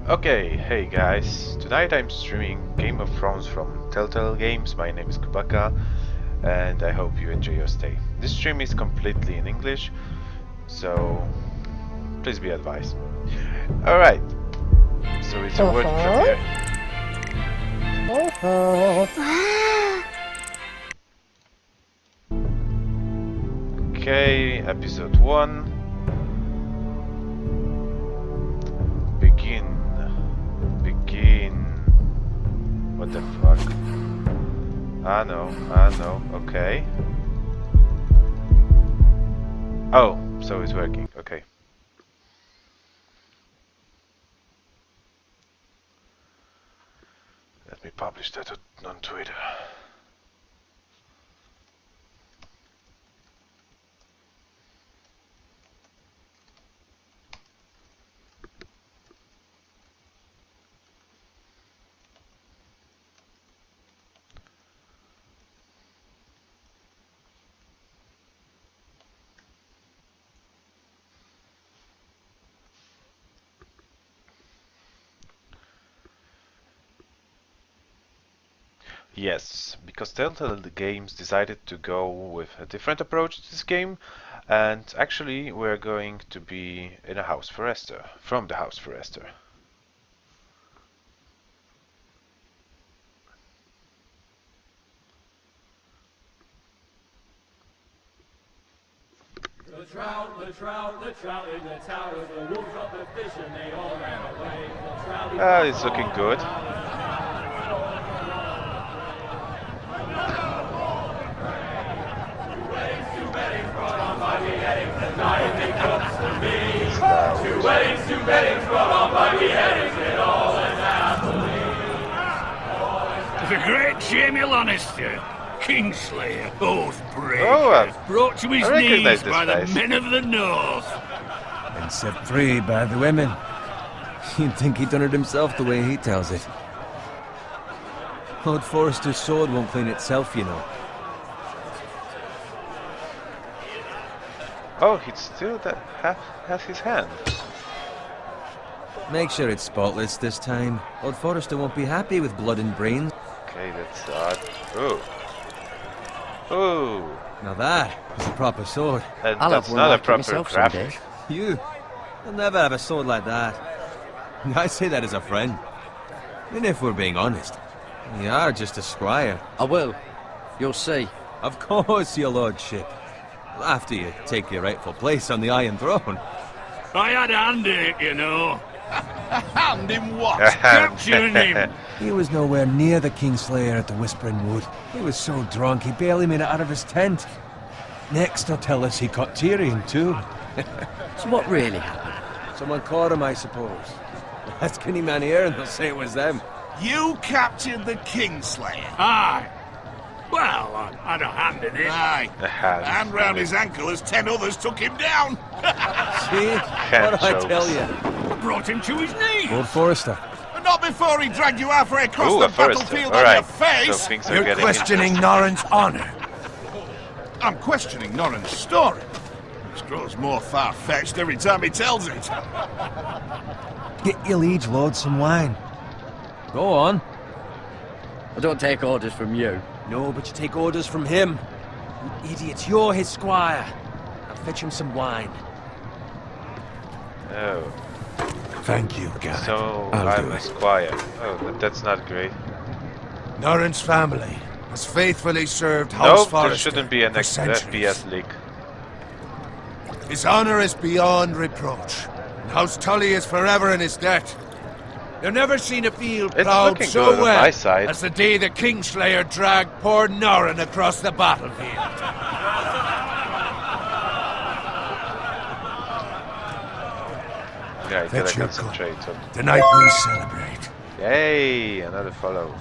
Okay, hey guys, tonight I'm streaming Game of Thrones from Telltale Games. My name is Kubaka and I hope you enjoy your stay. This stream is completely in English, so please be advised. Alright, so it's a working premiere. Okay, episode 1. Begin. What the fuck? I know, okay. Oh, so it's working, okay. Let me publish that on Twitter. Yes, because Telltale Games decided to go with a different approach to this game, and actually we're going to be in a house for Esther, from the house for Esther. The trout in the tower, the wolves got the fish and they all ran away. It's looking good. Two weddings brought on by beheadings, it all ends happily. The great Jamie Lannister, Kingslayer, Oathbreaker, brought to his knees by the men of the North. And set free by the women. You'd think he'd done it himself the way he tells it. Lord Forrester's sword won't clean itself, you know. Oh, he still has his hand. Make sure it's spotless this time. Lord Forrester won't be happy with blood and brains. Okay, that's odd. Ooh. Ooh. Now that is a proper sword. And I'll that's have one not a like it proper myself graphic. someday. You'll never have a sword like that. I say that as a friend. And if we're being honest, you are just a squire. I will. You'll see. Of course, your lordship. After you take your rightful place on the Iron Throne. I had a hand in it, you know. Hand in what? Capturing him. He was nowhere near the Kingslayer at the Whispering Wood. He was so drunk he barely made it out of his tent. Next they'll tell us he caught Tyrion too. So what really happened? Someone caught him, I suppose. Ask any man here and they'll say it was them. You captured the Kingslayer. Aye. Well, I had a hand in it. Aye. A hand. And round his ankle as 10 others took him down. See? What did I tell you? I brought him to his knees. Lord Forrester. But not before he dragged you halfway across Ooh, the a Forrester. battlefield All on right. your face. So things are You're getting questioning interesting. Norrin's honor. I'm questioning Norrin's story. It grows more far-fetched every time he tells it. Get your liege lord some wine. Go on. I don't take orders from you. No, but you take orders from him. You idiot, you're his squire. I'll fetch him some wine. Oh. Thank you, Garrett. So I'll I'm do a it. squire. Oh, that's not great. Norrin's family has faithfully served House Nope, there Forrester shouldn't be an for centuries. FPS leak. His honor is beyond reproach, and House Tully is forever in his debt. You've never seen a field It's plowed looking so good on well my side. as the day the Kingslayer dragged poor Norrin across the battlefield. Yeah, I gotta Fetch your concentrate on. Tonight we celebrate. Yay! Another follow.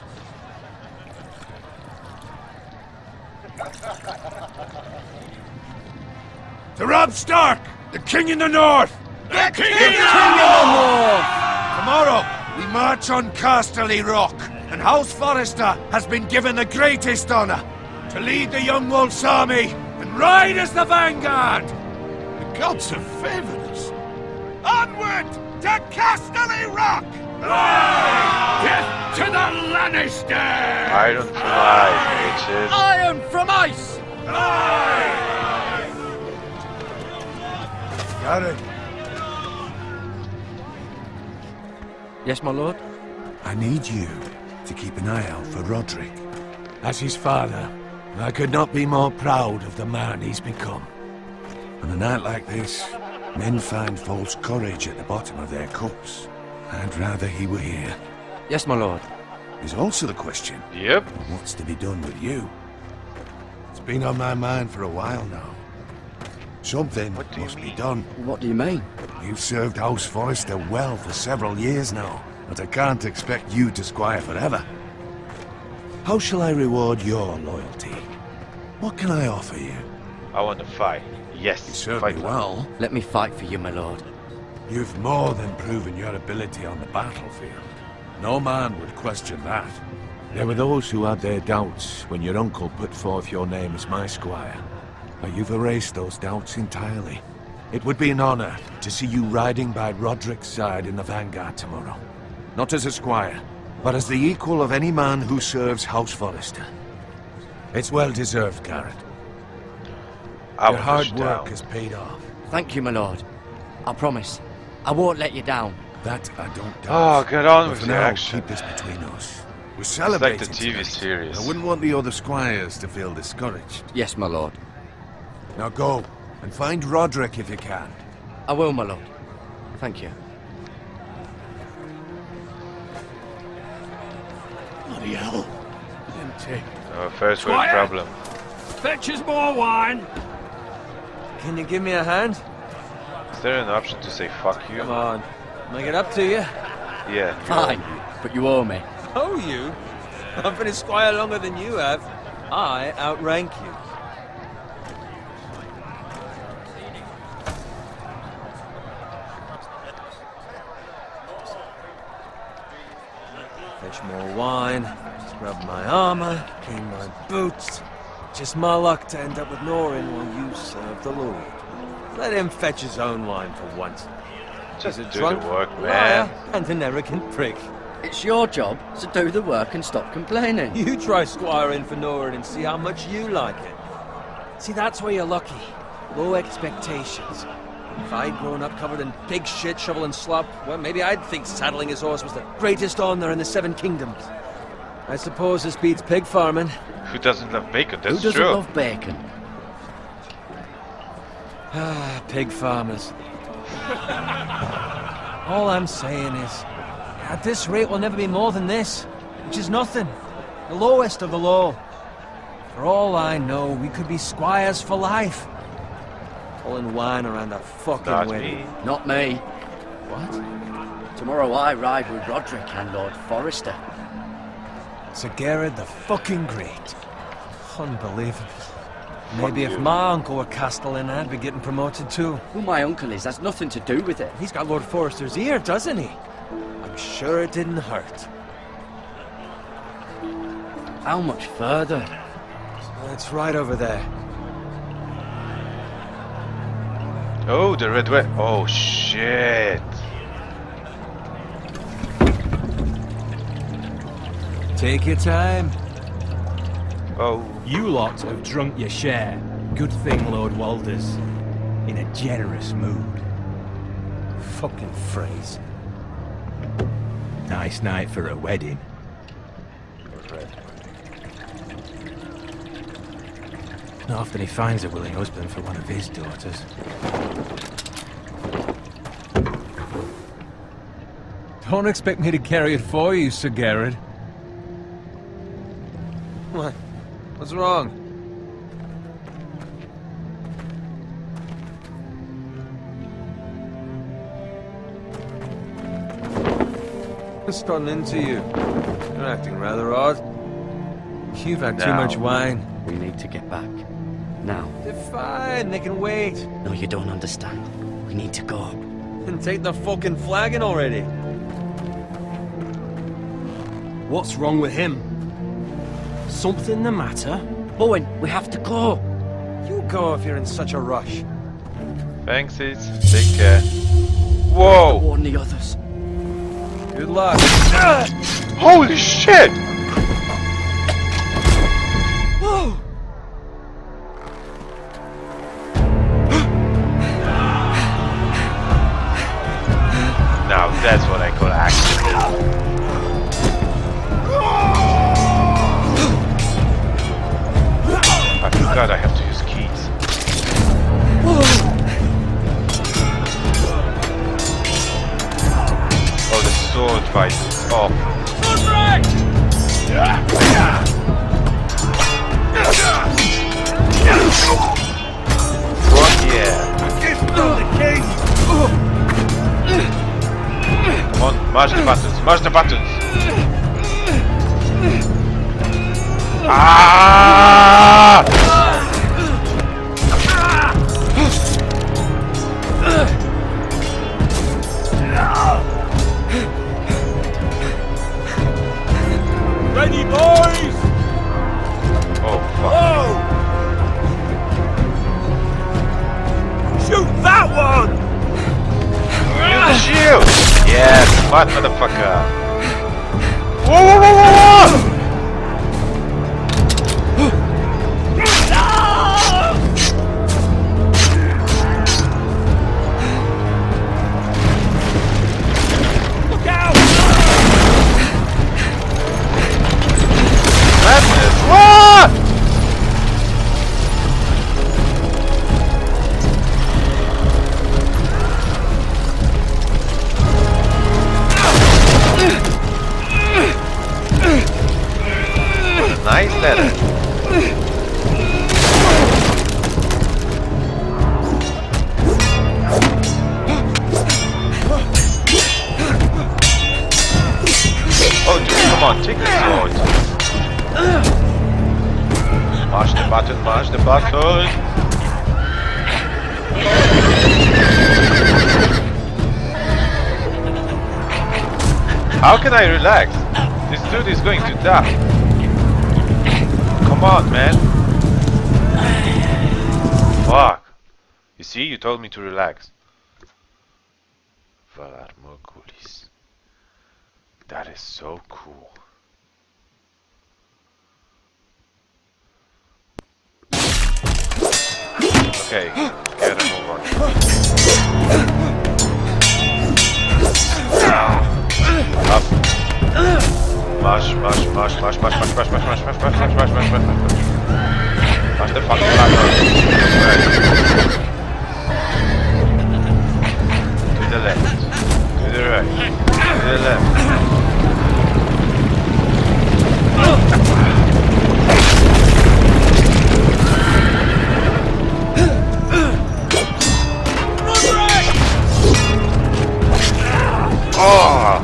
To Robb Stark, the King in the North! The King in the North! Tomorrow, we march on Casterly Rock, and House Forrester has been given the greatest honor to lead the Young Wolf's army and ride as the vanguard! The gods have favored us. Onward to Casterly Rock! Death to the Lannister! Iron from ice, bitches. Iron from ice! Garrett, Yes, my lord? I need you to keep an eye out for Roderick. As his father, I could not be more proud of the man he's become. On a night like this, men find false courage at the bottom of their cups. I'd rather he were here. Yes, my lord. There's also the question Yep. of what's to be done with you. It's been on my mind for a while now. Something What do you must be mean? done. What do you mean? You've served House Forrester well for several years now, but I can't expect you to squire forever. How shall I reward your loyalty? What can I offer you? I want to fight. Yes. You served fight me well. Let me fight for you, my lord. You've more than proven your ability on the battlefield. No man would question that. There were those who had their doubts when your uncle put forth your name as my squire. But you've erased those doubts entirely. It would be an honor to see you riding by Roderick's side in the vanguard tomorrow. Not as a squire, but as the equal of any man who serves House Forrester. It's well deserved, Garrett. I Your will hard push work down. has paid off. Thank you, my lord. I promise. I won't let you down. That I don't doubt. Oh, get on But with for the now, action. keep this between us. We're It's celebrating like the TV tonight. series. I wouldn't want the other squires to feel discouraged. Yes, my lord. Now go, and find Roderick if you can. I will, my lord. Thank you. Bloody hell. Empty. First world Squire? problem. Fetch us more wine. Can you give me a hand? Is there an option to say fuck you? Come on. Make it up to you. Yeah. Fine, but you owe me. Oh, you? I've been a squire longer than you have. I outrank you. Fetch more wine, scrub my armor, clean my boots. Just my luck to end up with Norin while you serve the Lord. Let him fetch his own wine for once. Just He's a do drunk the work, liar man. and an arrogant prick. It's your job to do the work and stop complaining. You try squiring for Norin and see how much you like it. See, that's where you're lucky. Low expectations. If I'd grown up covered in pig shit, shovel and slop, well, maybe I'd think saddling his horse was the greatest honor in the Seven Kingdoms. I suppose this beats pig farming. Who doesn't love bacon? Who That's doesn't true. love bacon? Ah, pig farmers. All I'm saying is, at this rate we'll never be more than this, which is nothing. The lowest of the low. For all I know, we could be squires for life. Pulling wine around a fucking Not wedding. me. Not me. What? Tomorrow I ride with Roderick and Lord Forrester. Sir Gerard the fucking Great. Unbelievable. Maybe if you. my uncle were Castellan, I'd be getting promoted too. Who my uncle is has nothing to do with it. He's got Lord Forrester's ear, doesn't he? I'm sure it didn't hurt. How much further? It's right over there. Oh, the red wet. Oh, shit. Take your time. Oh. You lot have drunk your share. Good thing Lord Walder's in a generous mood. Fucking phrase. Nice night for a wedding. Not often he finds a willing husband for one of his daughters. Don't expect me to carry it for you, Sir Gerard. What? What's wrong? What's gotten into you? You're acting rather odd. You've had too Now. much wine. We need to get back. Now. They're fine, they can wait. No, you don't understand. We need to go. And take the fucking flagon already. What's wrong with him? Something the matter? Owen, we have to go. You go if you're in such a rush. Thanks, it's. Take care. Whoa! Warn the others. Good luck. Holy shit! Whoa! Now that's what I call action. I forgot I have to use keys. Oh, the sword fight is awful. What? Yeah. Come on, mash the buttons, mash the buttons! Ah! Ready, boys! Oh, fuck. Whoa! Shoot that one! Use the shield! Yes, smart motherfucker! Whoa, whoa, whoa, whoa, whoa! Look out! Madness! What? Nice letter. Oh, dude, come on, take the sword. Mash the button, mash the button. How can I relax? This dude is going to die. Come on, man. Fuck. You see, you told me to relax. Valar Morghulis. That is so cool. Okay, gotta move on. Up. Mash, mash, mash, mash, mash, mash, mash, mash, mash, mash, mash, mash, mash, mash, mash, mash. Mash the fucking button. Right. To the left. To the right. To the left. Oh!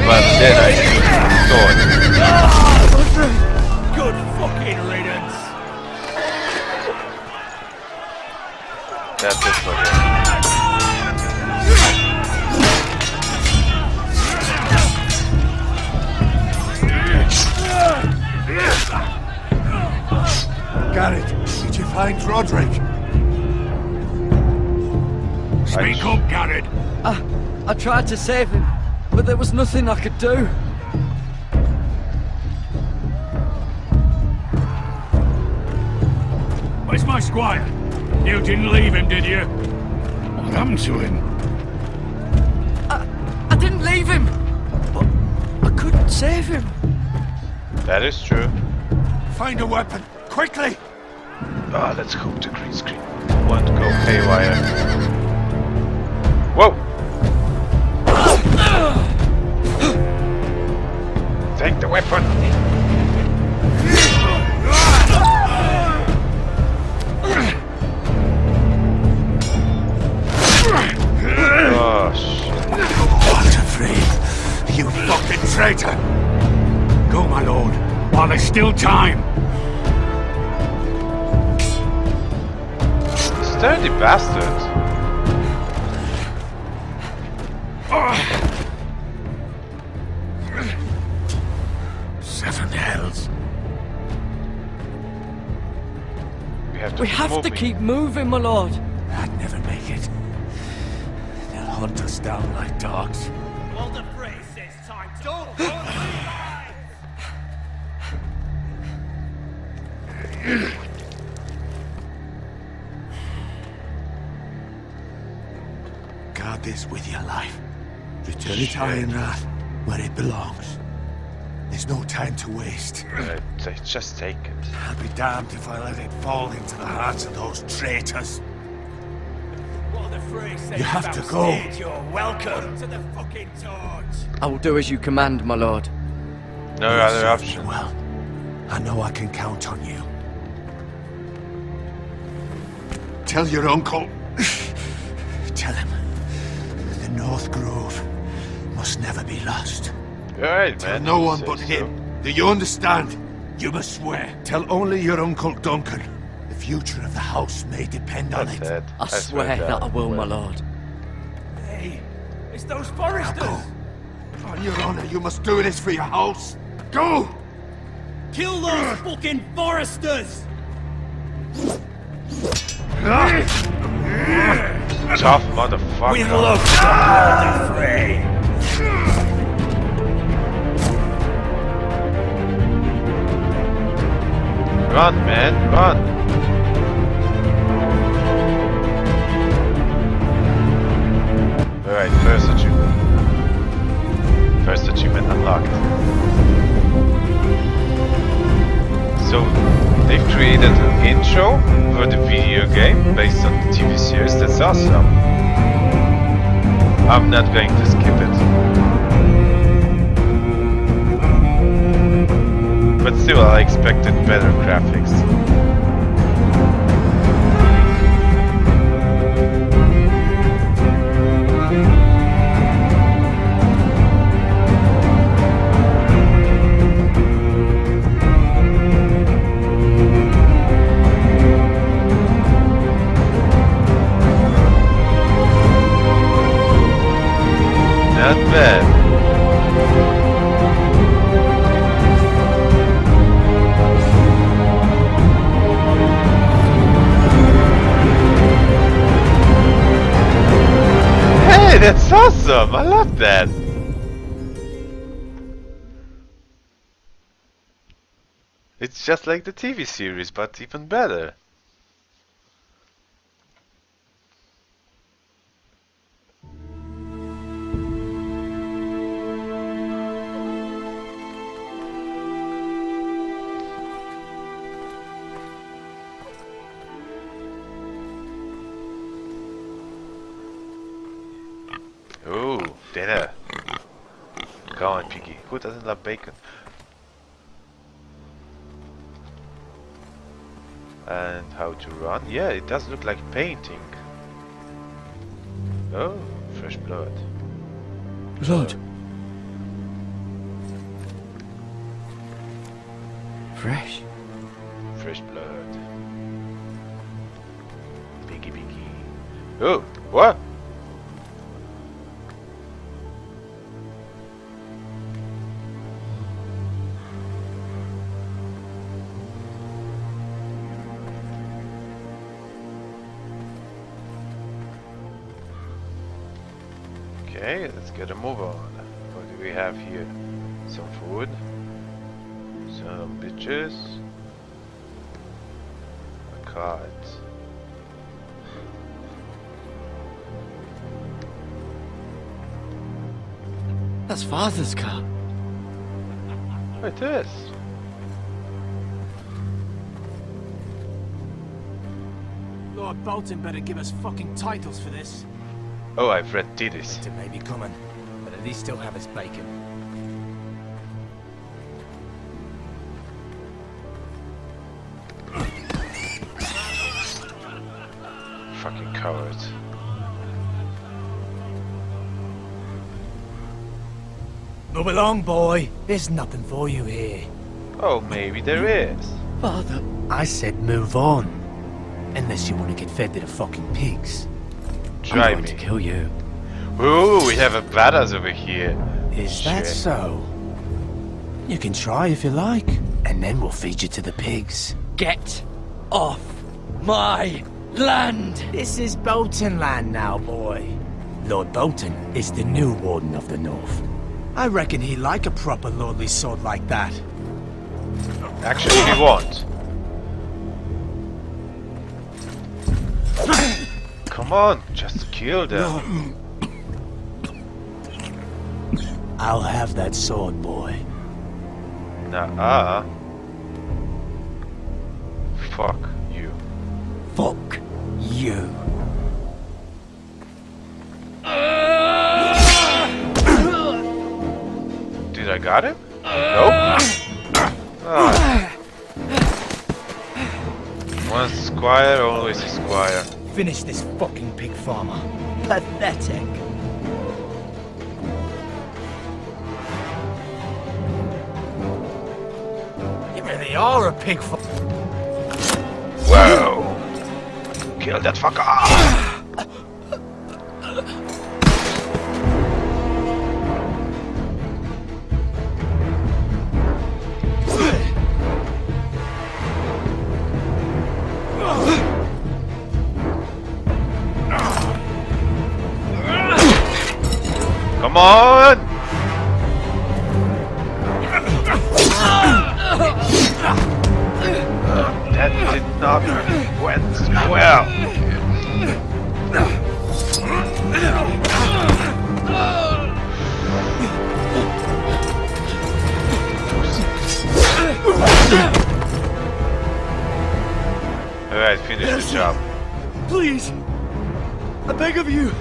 But then I used the sword. Good fucking riddance! That's it for you. Garrett, did you find Roderick? Speak up, Garrett. I tried to save him, but there was nothing I could do. Where's my squire? You didn't leave him, did you? What happened to him? I didn't leave him, but I couldn't save him. That is true. Find a weapon, quickly! Ah, let's hope the green screen won't go haywire. Whoa! Take the weapon! Oh shit. Walter Free, you fucking traitor! Go, my lord, while there's still time. Sturdy bastard! Seven hells. We have to keep moving, my lord. I'd never make it. They'll hunt us down like dogs. Well, this with your life. Return it to Ironrath, where it belongs. There's no time to waste. Just take it. I'll be damned if I let it fall into the hearts of those traitors. You have to go. You're welcome to the fucking torch. I will do as you command, my lord. No You other served me option. well. I know I can count on you. Tell your uncle. Tell him. The North Grove must never be lost. Alright, Tell man. no one Say but so. him. Do you understand? You must swear. Tell only your Uncle Duncan. The future of the house may depend on That's it. it. I swear that I will, my lord. Hey, it's those Now foresters. go. On your honor, you must do this for your house. Go! Kill those fucking foresters. Tough motherfucker. We love the fray. Run, man, run. Alright, first achievement. First achievement unlocked. So, they've created an intro for the video game based on the TV series. That's awesome. I'm not going to skip it. But still, I expected better graphics. Not bad. Hey, that's awesome! I love that! It's just like the TV series, but even better. Ooh, dinner. Go on, Piggy. Who doesn't love bacon? And how to run? Yeah, it does look like painting. Oh, fresh blood. Blood. Fresh. Fresh blood. Piggy, piggy. Oh, what? Okay, let's get a move on. What do we have here? Some food. Some bitches. A card. That's father's car. It is. Lord Bolton better give us fucking titles for this. Oh, I've read titties. It may be coming, but at least still have his bacon. Fucking cowards. Move along, boy. There's nothing for you here. Oh, maybe there is. Father. I said move on. Unless you want to get fed to the fucking pigs. Try I'm going me. to kill you. Ooh, we have a badass over here. Is that Shit. so? You can try if you like, and then we'll feed you to the pigs. Get off my land! This is Bolton land now, boy. Lord Bolton is the new Warden of the North. I reckon he'd like a proper lordly sword like that. Actually, we won't. Come on, just kill them. I'll have that sword, boy. Nuh-uh. Fuck you. Fuck you. Dude, I got him? Nope. Ah. Once a squire, always a squire. Finish this fucking pig farmer. Pathetic. You really are a pig farmer. Whoa! Kill that fucker! Come on! That did not went well. Alright, finish the job. Please. I beg of you.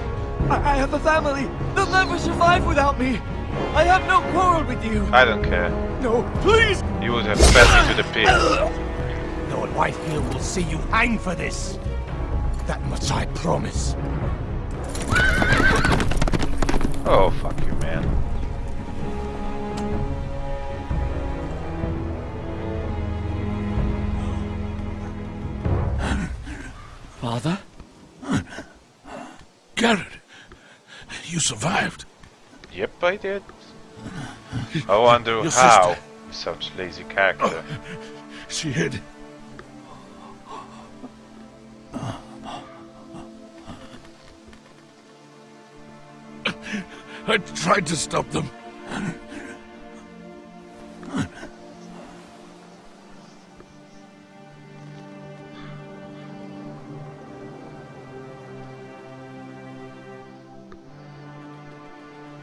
I have a family. They'll never survive without me. I have no quarrel with you. I don't care. No, please. You would have fed me to the pig. Lord Whitefield will see you hang for this. That much I promise. Oh, fuck you, man. Father? Garrett, you survived. Yep, I did. I wonder Your how. sister. Such lazy character. She hid. I tried to stop them.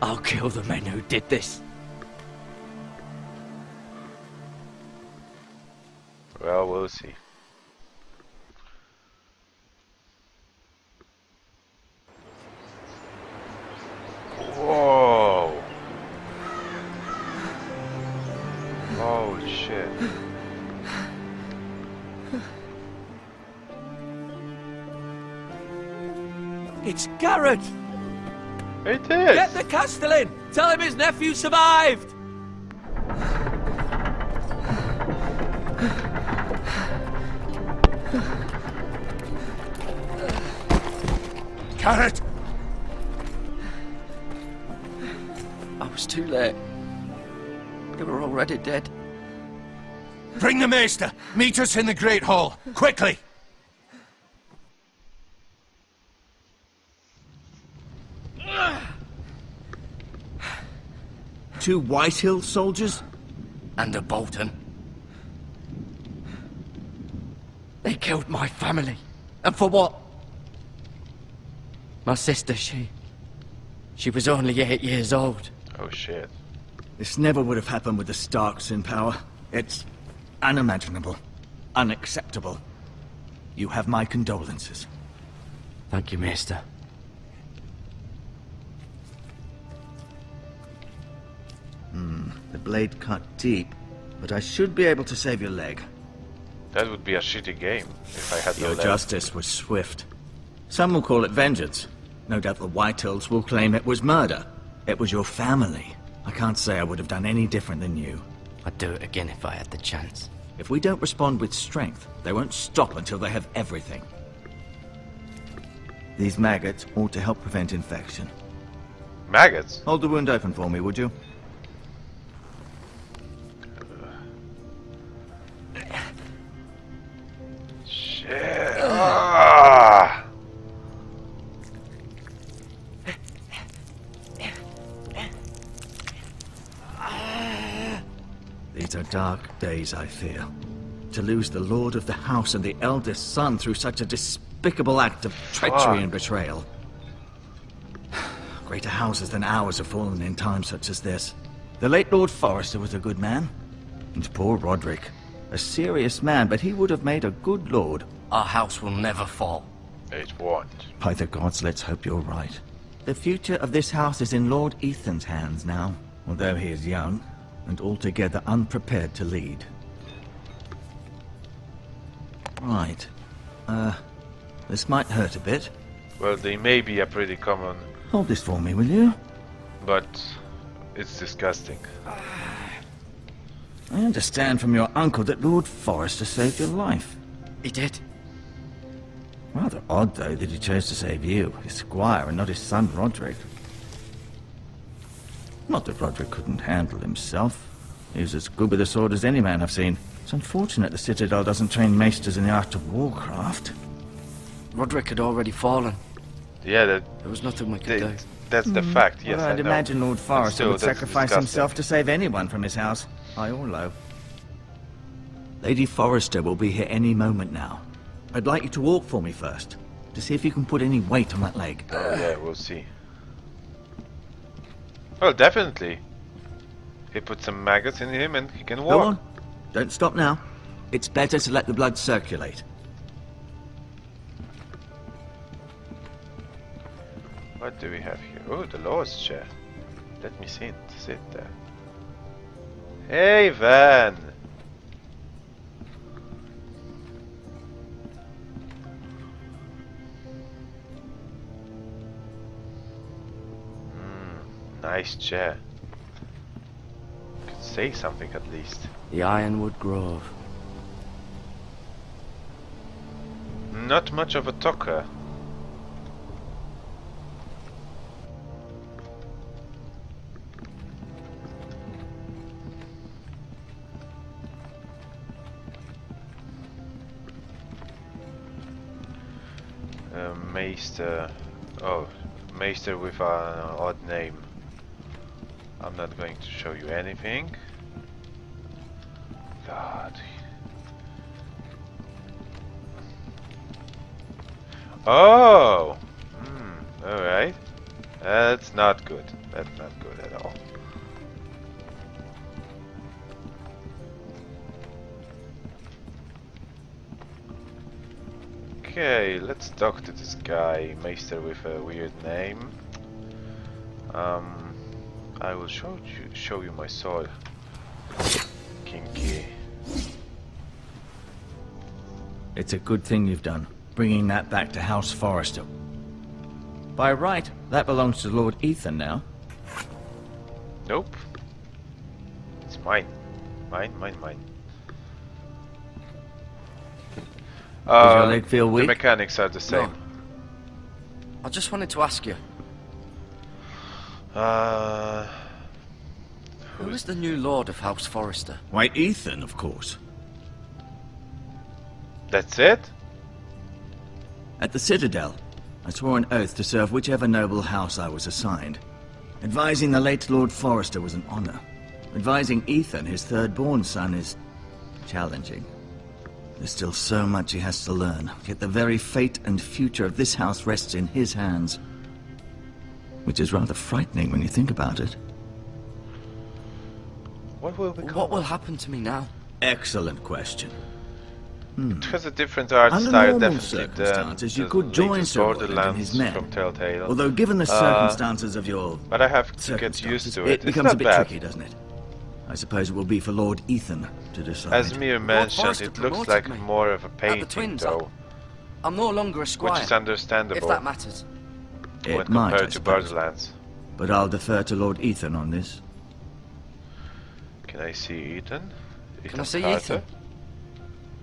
I'll kill the men who did this. Well, we'll see. Whoa! Holy shit. It's Garrett! It is! Get the Castellan! Tell him his nephew survived! Garrett! I was too late. They were already dead. Bring the maester! Meet us in the Great Hall! Quickly! Two Whitehill soldiers? And a Bolton. They killed my family. And for what? My sister, she was only 8 years old. Oh shit. This never would have happened with the Starks in power. It's unimaginable. Unacceptable. You have my condolences. Thank you, Maester. The blade cut deep, but I should be able to save your leg. That would be a shitty game if I had no Your leg. justice was swift. Some will call it vengeance. No doubt the Whitehills will claim it was murder. It was your family. I can't say I would have done any different than you. I'd do it again if I had the chance. If we don't respond with strength, they won't stop until they have everything. These maggots ought to help prevent infection. Maggots? Hold the wound open for me, would you? Shit. Ah. These are dark days, I fear. To lose the lord of the house and the eldest son through such a despicable act of treachery and betrayal. Greater houses than ours have fallen in times such as this. The late Lord Forrester was a good man. And poor Roderick. A serious man, but he would have made a good lord. Our house will never fall. It won't. By the gods, let's hope you're right. The future of this house is in Lord Ethan's hands now, although he is young and altogether unprepared to lead. Right. This might hurt a bit. Well, they may be a pretty common, Hold this for me, will you? but it's disgusting. I understand from your uncle that Lord Forrester saved your life. He did. Rather odd, though, that he chose to save you, his squire, and not his son Roderick. Not that Roderick couldn't handle himself. He was as good with a sword as any man I've seen. It's unfortunate the Citadel doesn't train maesters in the art of warcraft. Roderick had already fallen. Yeah, There was nothing we could do. that's the fact, yes, Well, I I'd know. imagine Lord Forrester still, would that's sacrifice disgusting. himself to save anyone from his house, high or low. Lady Forrester will be here any moment now. I'd like you to walk for me first, to see if you can put any weight on that leg. Oh yeah, we'll see. Well, definitely. He put some maggots in him and he can Go walk. on. Don't stop now. It's better to let the blood circulate. What do we have here? Oh, the Lord's chair. Let me sit there. Hey, Van! Nice chair. Could say something at least. The Ironwood Grove. Not much of a talker. Maester. Oh, Maester with an odd name. I'm not going to show you anything. God. Oh! Alright. That's not good. That's not good at all. Okay, let's talk to this guy, Maester with a weird name. I will show you my sword. Kinky. It's a good thing you've done, bringing that back to House Forrester. By right, that belongs to Lord Ethan now. Nope. It's mine. Mine. Does your leg feel The weak? mechanics are the same. No. I just wanted to ask you, who is the new Lord of House Forrester? Why, Ethan, of course. That's it? At the Citadel, I swore an oath to serve whichever noble house I was assigned. Advising the late Lord Forrester was an honor. Advising Ethan, his third-born son, is challenging. There's still so much he has to learn, yet the very fate and future of this house rests in his hands. Which is rather frightening when you think about it. What will become? What will happen to me now? Excellent question. It has a different art Under style, normal definitely. circumstances, you the could join latest Sir Roland and Borderlands his men. from Telltale. Although given the circumstances of your But I have to get circumstances, used to it it. It's becomes not a bit bad. tricky, doesn't it? I suppose it will be for Lord Ethan to decide. As Mir mentioned, Forrester it looks promoted like me. more of a At the painting, Twins, though, I'm no longer a squire, which is understandable if that matters. It when might, I compared to suppose. Borderlands. But I'll defer to Lord Ethan on this. Can I see Ethan? Can I see Carter? Ethan?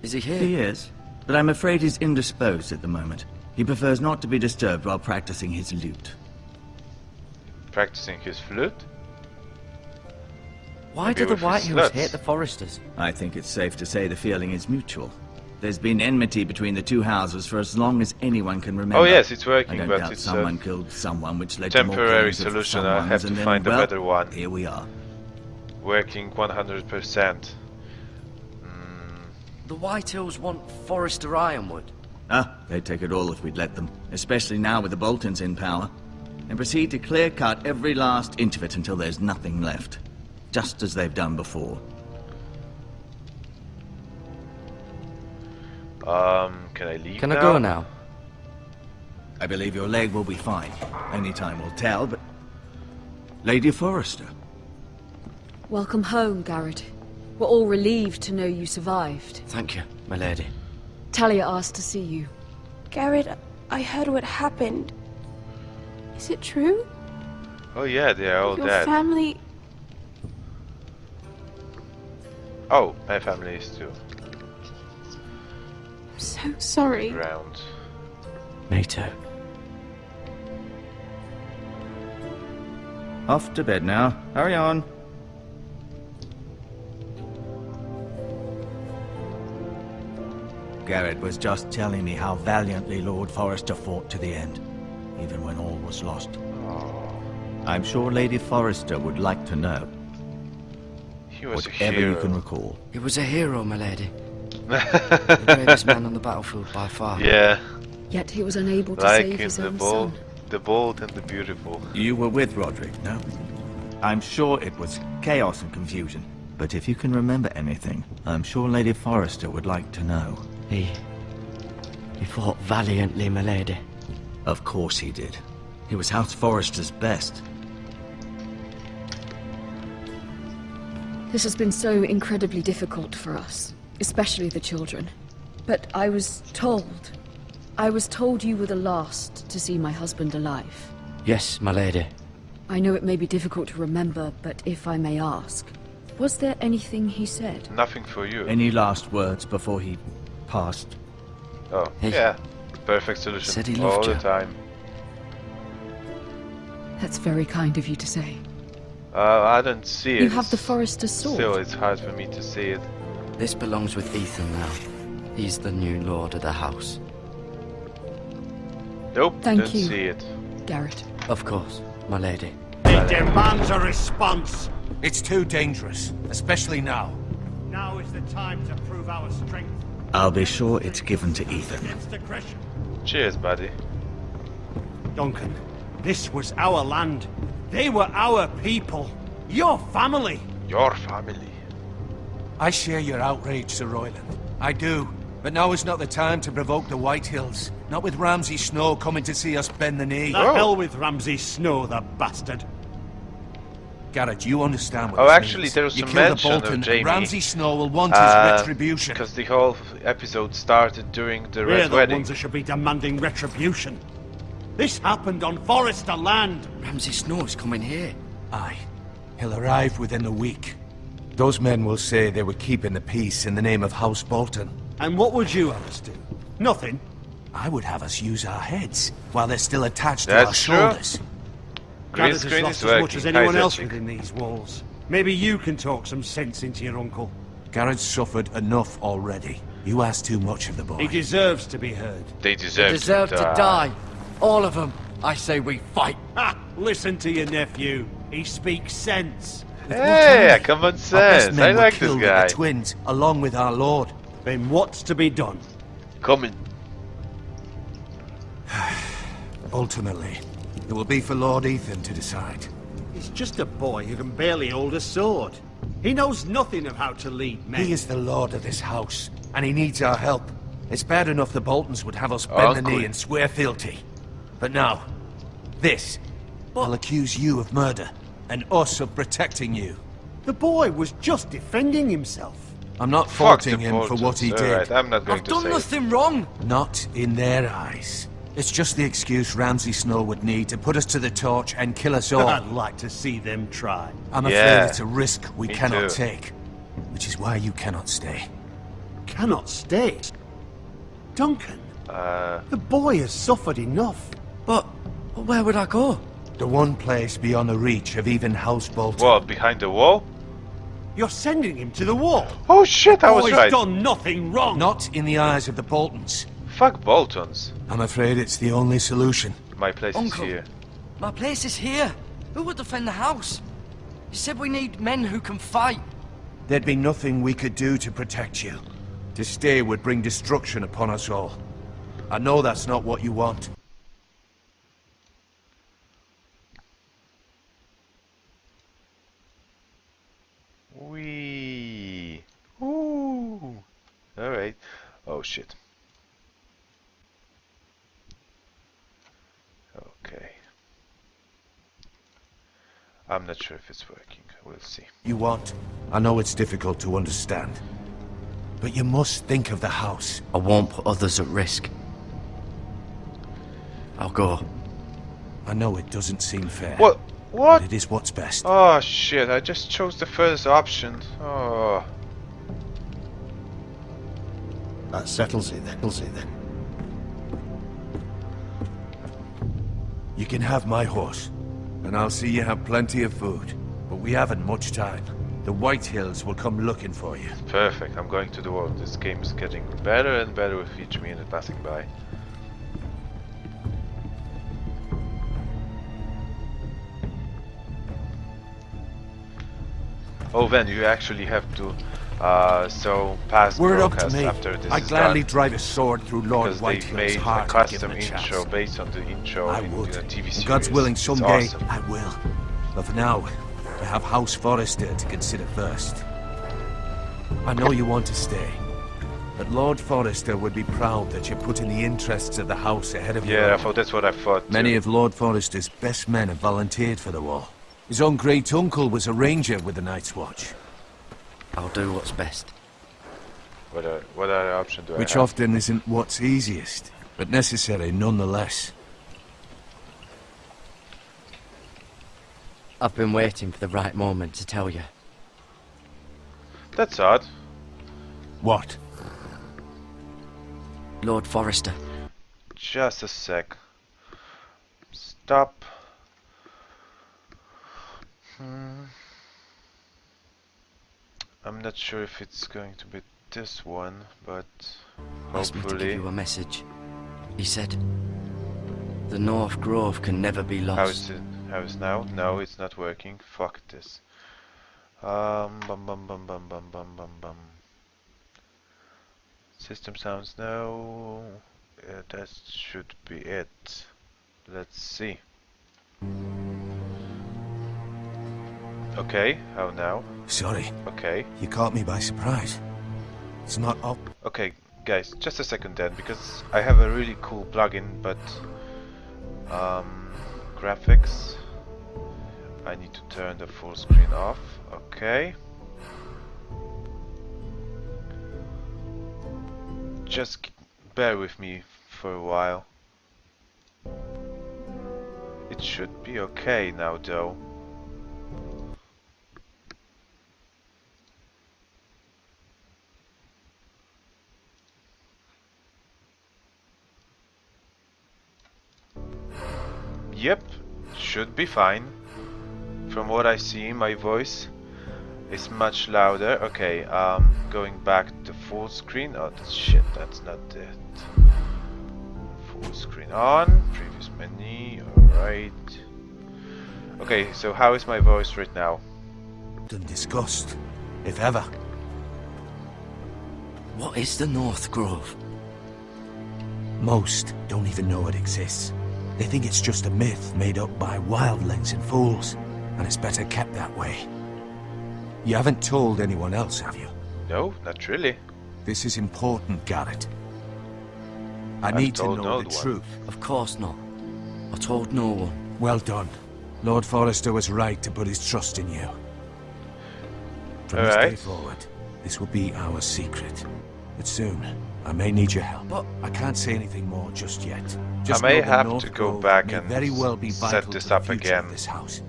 Is he here? He is, but I'm afraid he's indisposed at the moment. He prefers not to be disturbed while practicing his lute. Practicing his flute? Why Maybe do the with his Whitehills sluts. hate the Forresters? I think it's safe to say the feeling is mutual. There's been enmity between the two houses for as long as anyone can remember. Oh yes, it's I working, don't but doubt it's someone a killed someone, which led to more temporary killings of solution. I have someones, to and then, find a well, better one. Here we are. Working 100%. The Whitehills want Forrester Ironwood. Ah, they'd take it all if we'd let them. Especially now with the Boltons in power. and proceed to clear-cut every last inch of it until there's nothing left. Just as they've done before. Can I leave Can now? I go now? I believe your leg will be fine. Only time will tell, but... Lady Forrester. Welcome home, Garrett. We're all relieved to know you survived. Thank you, my lady. Talia asked to see you. Garrett, I heard what happened. Is it true? Oh yeah, they are all Your dead. family... Oh, my family is too. I'm so sorry. Ground. Me too. Off to bed now. Hurry on. Garrett was just telling me how valiantly Lord Forrester fought to the end, even when all was lost. I'm sure Lady Forrester would like to know. He was Whatever a hero. you can recall. He was a hero, my lady. The bravest man on the battlefield by far. Yeah, Yet he was unable to like save in his the own bold, son. the bold and the beautiful. You were with Roderick, no? I'm sure it was chaos and confusion. But if you can remember anything, I'm sure Lady Forrester would like to know. He fought valiantly, my lady. Of course he did. He was House Forrester's best. This has been so incredibly difficult for us, especially the children. But I was told you were the last to see my husband alive. Yes, my lady. I know it may be difficult to remember, but if I may ask, was there anything he said? Nothing for you. Any last words before he passed? Oh, Hey. yeah. Perfect solution. Said he all loved the you. time. That's very kind of you to say. I don't see it. You have the Forrester's sword. Still, it's hard for me to see it. This belongs with Ethan now. He's the new lord of the house. Nope, Thank don't you. see it. Garrett. Of course, my lady. It demands a response. It's too dangerous, especially now. Now is the time to prove our strength I'll be sure it's given to Ethan. against aggression. Cheers, buddy. Duncan, this was our land. They were our people. Your family. Your family. I share your outrage, Sir Royland. I do. But now is not the time to provoke the White Hills. Not with Ramsay Snow coming to see us bend the knee. The hell with Ramsay Snow, the bastard. Garrett, you understand what Oh, this actually, means. there was You some kill the mention of Bolton, Jamie. Ramsay Snow will want his retribution. Because the whole episode started during the We're Red the Wedding. ones that should be demanding retribution. This happened on Forrester land. Ramsay Snow's coming here. Aye. He'll arrive within a week. Those men will say they were keeping the peace in the name of House Bolton. And what would you have us do? Nothing. I would have us use our heads while they're still attached to That's our true. shoulders. Green Garrett has screen lost is as much as working. anyone Hi, else Zetchik. within these walls. Maybe you can talk some sense into your uncle. Garrett's suffered enough already. You ask too much of the boy. He deserves to be heard. They deserve, Deserve to die. All of them. I say we fight. Ha! Listen to your nephew. He speaks sense. Hey, common Our best sense. men I were like this killed with guy. the twins, along with our lord. Then what's to be done? Coming. Ultimately, it will be for Lord Ethan to decide. He's just a boy who can barely hold a sword. He knows nothing of how to lead men. He is the lord of this house, and he needs our help. It's bad enough the Boltons would have us bend the Uncle. knee and swear fealty. But now, this. I'll accuse you of murder, and us of protecting you. The boy was just defending himself. I'm not Fuck faulting the him for what he Boltons. did. Alright, I'm not going I've to done say it. nothing wrong. Not in their eyes. It's just the excuse Ramsay Snow would need to put us to the torch and kill us all. I'd like to see them try. I'm Yeah. afraid it's a risk we Me cannot too. take. Which is why you cannot stay. Cannot stay. Duncan, Uh, the boy has suffered enough. But where would I go? The one place beyond the reach of even House Bolton. what, behind the wall? You're sending him to the wall. Oh shit, I was Boy's right. done nothing wrong. Not in the eyes of the Boltons. Fuck Boltons. I'm afraid it's the only solution. My place Uncle. is here. My place is here. Who would defend the house? You said we need men who can fight. There'd be nothing we could do to protect you. To stay would bring destruction upon us all. I know that's not what you want. Wee. Ooh. Alright. Oh shit. Okay. I'm not sure if it's working. We'll see. You want? I know it's difficult to understand. But you must think of the house. I won't put others at risk. I'll go. I know it doesn't seem fair. What? What? But it is what's best. Oh shit, I just chose the first option. Oh. That settles it then. You can have my horse, and I'll see you have plenty of food. But we haven't much time. The White Hills will come looking for you. Perfect, I'm going to the world. This game is getting better and better with each minute passing by. Oh, then you actually have to pass Word up to broadcast me. after this I is gladly done, drive a sword through Lord because Whitehill's they've made a heart. custom and give him a intro chance. based on the intro I in would. the TV And series. God's willing, It's someday awesome. I will. But for now, I have House Forrester to consider first. I know you want to stay, but Lord Forrester would be proud that you're putting the interests of the house ahead of your Yeah, I own. thought that's what I thought. Many too. of Lord Forrester's best men have volunteered for the war. His own great uncle was a ranger with the Night's Watch. I'll do what's best. What other option do Which I have? often isn't what's easiest, but necessary nonetheless. I've been waiting for the right moment to tell you. That's odd. What? Lord Forrester. Just a sec. Stop. I'm not sure if it's going to be this one, but Asked me to give hopefully. you a message. He said, the North Grove can never be lost. How is it? How is now? No, it's not working. Fuck this. Bum bum bum bum bum bum bum bum. System sounds no. That should be it. Let's see. Okay, how now? Sorry, Okay. you caught me by surprise. It's not up. Okay, guys, just a second then, because I have a really cool plugin, but graphics. I need to turn the full screen off. Okay. Just bear with me for a while. It should be okay now, though. Yep, should be fine. From what I see, my voice is much louder. Okay, going back to full screen. Oh shit, that's not it. Full screen on, previous menu, alright. Okay, so how is my voice right now? Done discussed, if ever. What is the North Grove? Most don't even know it exists. They think it's just a myth made up by wildlings and fools, and it's better kept that way. You haven't told anyone else, have you? No, not really. This is important, Garrett. I I've need to told know no the one. truth. Of course not. I told no one. Well done. Lord Forrester was right to put his trust in you. From this day Alright. forward, this will be our secret. But soon, I may need your help. But I can't say anything more just yet. Just I may know the have North to go Grove back may and very well be set vital this to the up future of again. this house.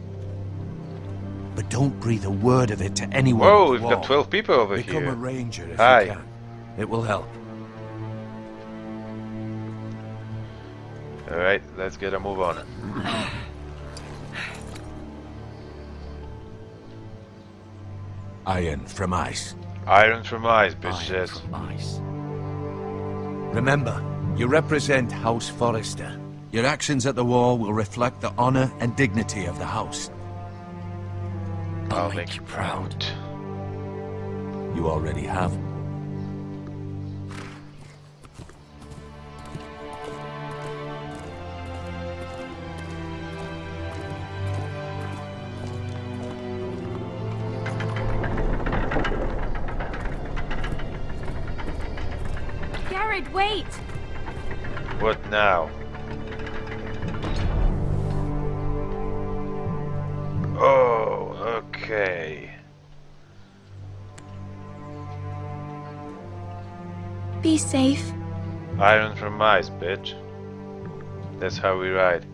But don't breathe a word of it to anyone. Whoa, at the we've got wall. 12 people over Become a here. ranger if Hi. you can. It will help. Alright, let's get a move on. Iron from ice. Iron from ice, I am bitches. from ice. Remember, you represent House Forrester. Your actions at the war will reflect the honor and dignity of the house. I'll make you proud. You already have. Garrett, wait! What now? Oh, okay. Be safe. Iron from ice, bitch. That's how we ride.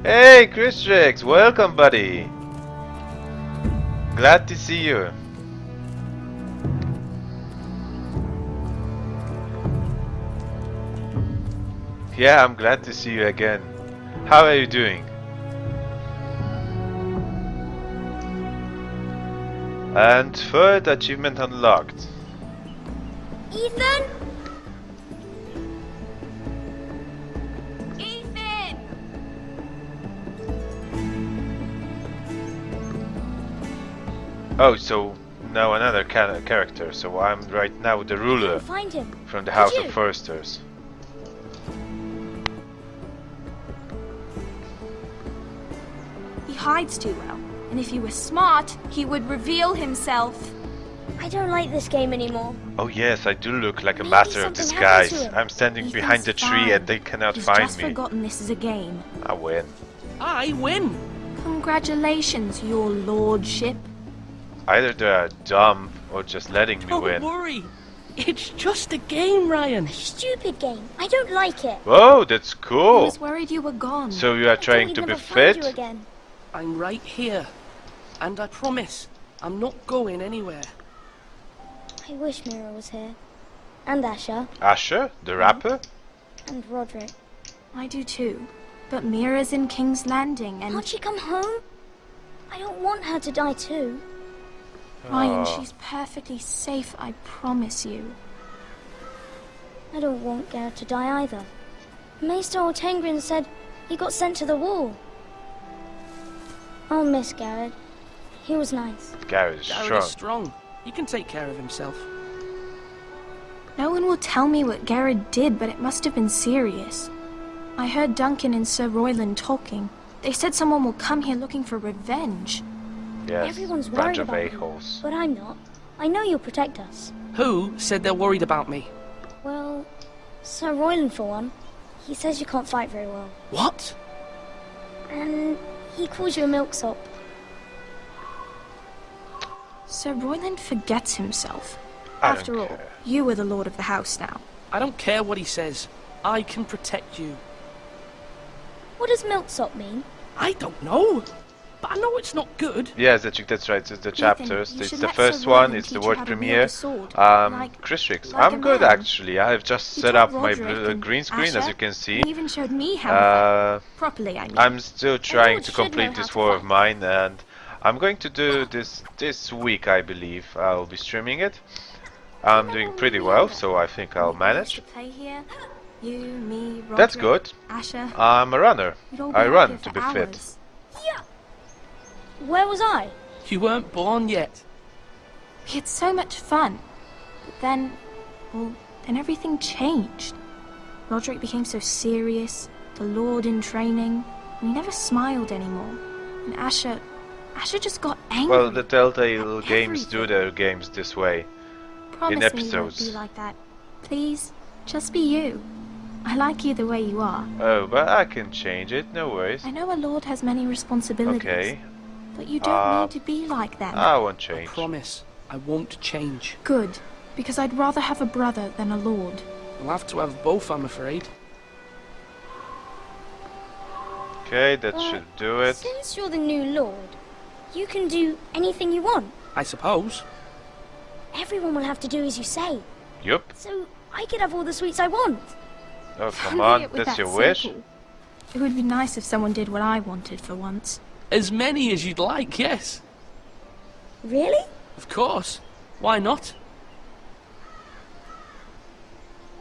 Hey, Christrix! Welcome, buddy! Glad to see you. Yeah, I'm glad to see you again. How are you doing? And third achievement unlocked. Ethan? Ethan! Oh, so now another character. So I'm right now the ruler Find him. from the House of Foresters. He hides too well, and if he were smart, he would reveal himself. I don't like this game anymore. Oh yes, I do look like a Maybe master of something happened disguise. to him. I'm standing Ethan's behind the tree fine. and they cannot He's find just me. forgotten this is a game. I win. I win. Congratulations, your lordship. Either they're dumb or just letting me Don't win. worry. It's just a game, Ryan. Stupid game. I don't like it. Whoa, that's I cool. was worried you were gone. So you are trying to be fit? Again. I'm right here. And I promise, I'm not going anywhere. I wish Mira was here. And Asher. Asher, the rapper? And Roderick. I do too. But Mira's in King's Landing and... Can't she come home? I don't want her to die too. Ryan, Oh. she's perfectly safe, I promise you. I don't want Garrett to die either. Maester Ortengrin said he got sent to the wall. I'll miss Garrett. He was nice. Garrett is Garrett strong. is strong. He can take care of himself. No one will tell me what Garrett did, but it must have been serious. I heard Duncan and Sir Royland talking. They said someone will come here looking for revenge. Yes, Everyone's bunch worried of about him, a-holes. but I'm not. I know you'll protect us. Who said they're worried about me? Well, Sir Royland for one. He says you can't fight very well. What? And he calls you a milksop. Sir Royland forgets himself. I don't After all, care. you are the lord of the house now. I don't care what he says. I can protect you. What does milksop mean? I don't know. But I know it's not good. Yes, that's right. It's the chapters. you It's should the let first Sir one. Roland It's the teach you world how to wield premiere. a sword, like Christrix, a I'm good man. actually. I've just He set taught up my Roderick and green screen, as Asher, you can see. and even showed me how to fight. Properly, I mean. I'm still trying Everyone to should know complete how this to war of fight. mine, and I'm going to do this week, I believe. I'll be streaming it. I'm doing pretty well, so I think I'll We all used manage. to play here. You, me, Roderick, That's good. Asher. I'm a runner. We'd all be I out run here to for be fit. hours. Where was I? You weren't born yet. We had so much fun. But then, well, then everything changed. Roderick became so serious, the Lord in training, and he never smiled anymore. And Asher just got angry. Well, the Telltale at games do everything. their games this way. Promise in me you won't episodes. be like that. Please, just be you. I like you the way you are. Oh, but I can change it, no worries. I know a lord has many responsibilities. Okay, But you don't need to be like them. I won't I change. promise. I won't change. Good, because I'd rather have a brother than a lord. We'll have to have both, I'm afraid. Okay, that should do it. Since you're the new lord, you can do anything you want. I suppose. Everyone will have to do as you say. Yup. So I could have all the sweets I want. Oh, Don't come think on, it was that's that your wish? simple. It would be nice if someone did what I wanted for once. As many as you'd like, yes. Really? Of course. Why not?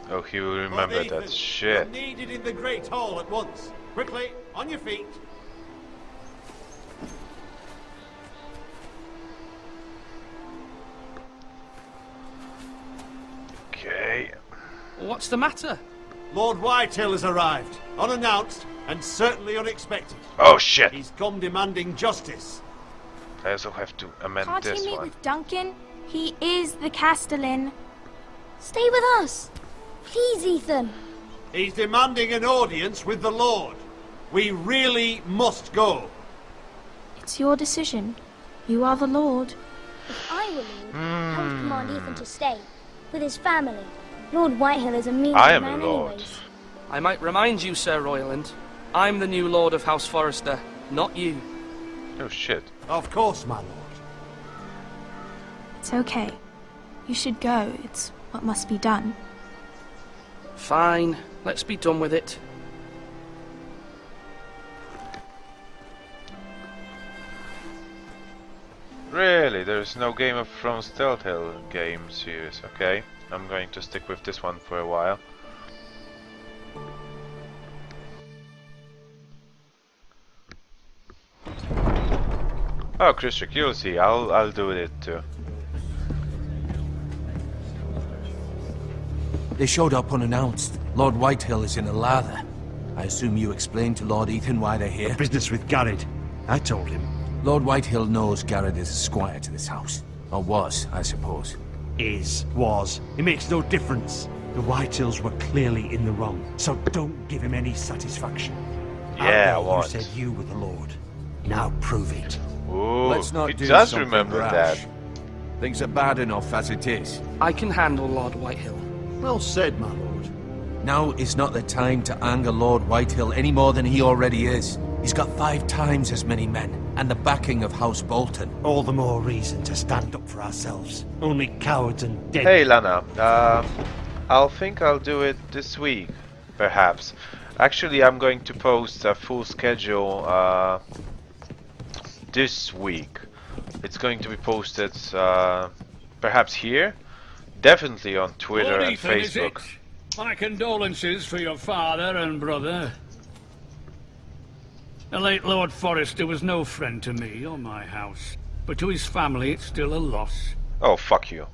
Oh, he will remember Ethan, that shit. You're needed in the Great Hall at once. Quickly, on your feet. Okay. What's the matter? Lord Whitetail has arrived, unannounced and certainly unexpected. Oh shit! He's come demanding justice. I also have to amend Can't this you meet one. with Duncan? He is the Castellan. Stay with us. Please, Ethan. He's demanding an audience with the Lord. We really must go. It's your decision. You are the Lord. If I were Lord, I would command Ethan to stay with his family. Lord Whitehill is a mean I am man a lord. anyways. I might remind you, Sir Royland, I'm the new Lord of House Forrester, not you. Oh shit. Of course, my lord. It's okay. You should go. It's what must be done. Fine, let's be done with it. Really? There's no Game of Thrones Telltale game series. Okay, I'm going to stick with this one for a while. Oh, Christian, you'll see. I'll do it too. They showed up unannounced. Lord Whitehill is in a lather. I assume you explained to Lord Ethan why they're here? Business with Garrett. I told him. Lord Whitehill knows Garrett is a squire to this house. Or was, I suppose. Was. It makes no difference. The Whitehills were clearly in the wrong, so don't give him any satisfaction. Yeah, Out there what? You said you were the Lord. Now prove it. Ooh, Let's not he do does something remember rash. that. Things are bad enough as it is. I can handle Lord Whitehill. Well said, my lord. Now is not the time to anger Lord Whitehill any more than he already is. He's got 5 times as many men, and the backing of House Bolton. All the more reason to stand up for ourselves. Only cowards and dead. Hey Lana, I'll do it this week, perhaps. Actually, I'm going to post a full schedule this week. It's going to be posted perhaps here, definitely on Twitter Lord and Ethan, is it? Facebook. My condolences for your father and brother. The late Lord Forrester was no friend to me or my house, but to his family it's still a loss. Oh, fuck you.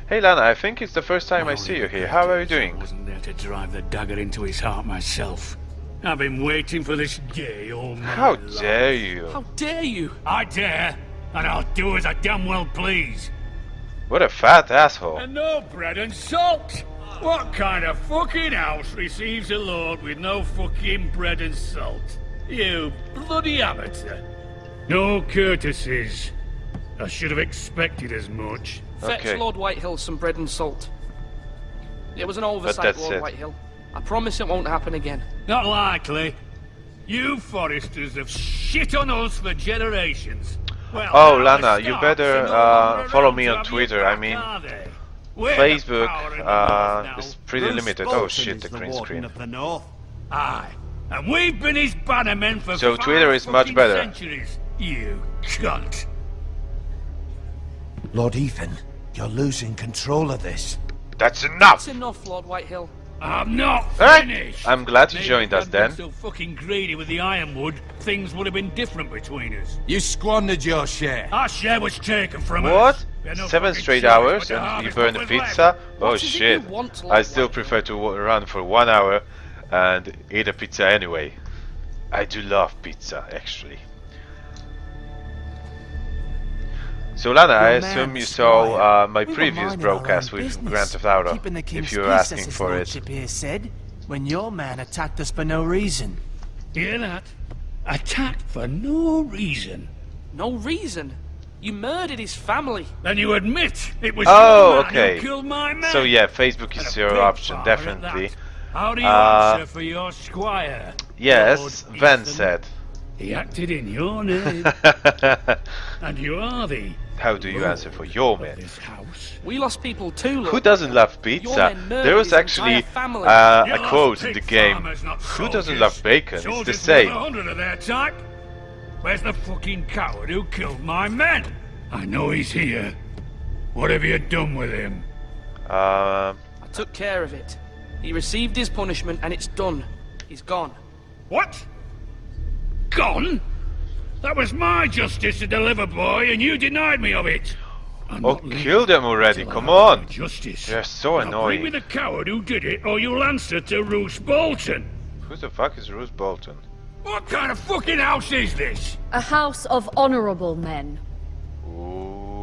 Hey Lana, I think it's the first time I see you here. How are you doing? I wasn't there to drive the dagger into his heart myself. I've been waiting for this day all my How life. dare you? How dare you? I dare, and I'll do as I damn well please. What a fat asshole. And no bread and salt! What kind of fucking house receives a lord with no fucking bread and salt? You bloody amateur. No courtesies. I should have expected as much. Fetch Okay. Lord Whitehill some bread and salt. It was an oversight, that's Lord it. Whitehill. I promise it won't happen again. Not likely. You Forresters have shit on us for generations. Well, Oh, now Lana, the you Starks better are no longer follow around me to on have Twitter. your I back, mean, are they? We're the power in Facebook the north now. is pretty Bruce limited. Oh Bolton shit, is the the green warden screen. of the north. Aye, and we've been his bannermen for So 5 Twitter is much fucking better. centuries. You cunt. Lord Ethan, you're losing control of this. That's enough! That's enough, Lord Whitehill. I'm not Alright, finished. I'm glad you Maybe joined if us I'd been then. so fucking greedy with the ironwood, things would have been different between us. You squandered your share. Our share was taken from us. What? We had no 7 fucking straight choice hours but to and you harvest burn what the was left. pizza? Oh What is it you shit. want, I Lord still Whitehill? prefer to run for 1 hour and eat a pizza anyway. I do love pizza, actually. So Lana, I assume you saw my previous broadcast with Grand Theft Auto, if you were asking for it. Here said, when your man attacked us for no reason. Hear that? Attacked for no reason. No reason. You murdered his family. Then you admit it was Oh, your man okay. who killed my man. So yeah, Facebook And is a your big option, father at definitely. that. How do you Uh, answer for your squire? Yes, Lord Van Ethan? said. He acted in your name, and you are the How do you answer for your of man? this house. We lost people too, Lord. Who doesn't love Your pizza? men murdered There was his actually entire family. You a lost quote in pig the game. farmers, not Who doesn't soldiers. love bacon? It's the Soldiers same. were 100 of their type. Where's the fucking coward who killed my men? I know he's here. What have you done with him? I took care of it. He received his punishment and it's done. He's gone. What? Gone? That was my justice to deliver, boy, and you denied me of it. I'm Oh, not leaving kill them already, until I come have on. my Justice. They're so Now bring me annoying. the coward who did it, or you'll answer to Roose Bolton. Who the fuck is Roose Bolton? What kind of fucking house is this? A house of honorable men. Ooh.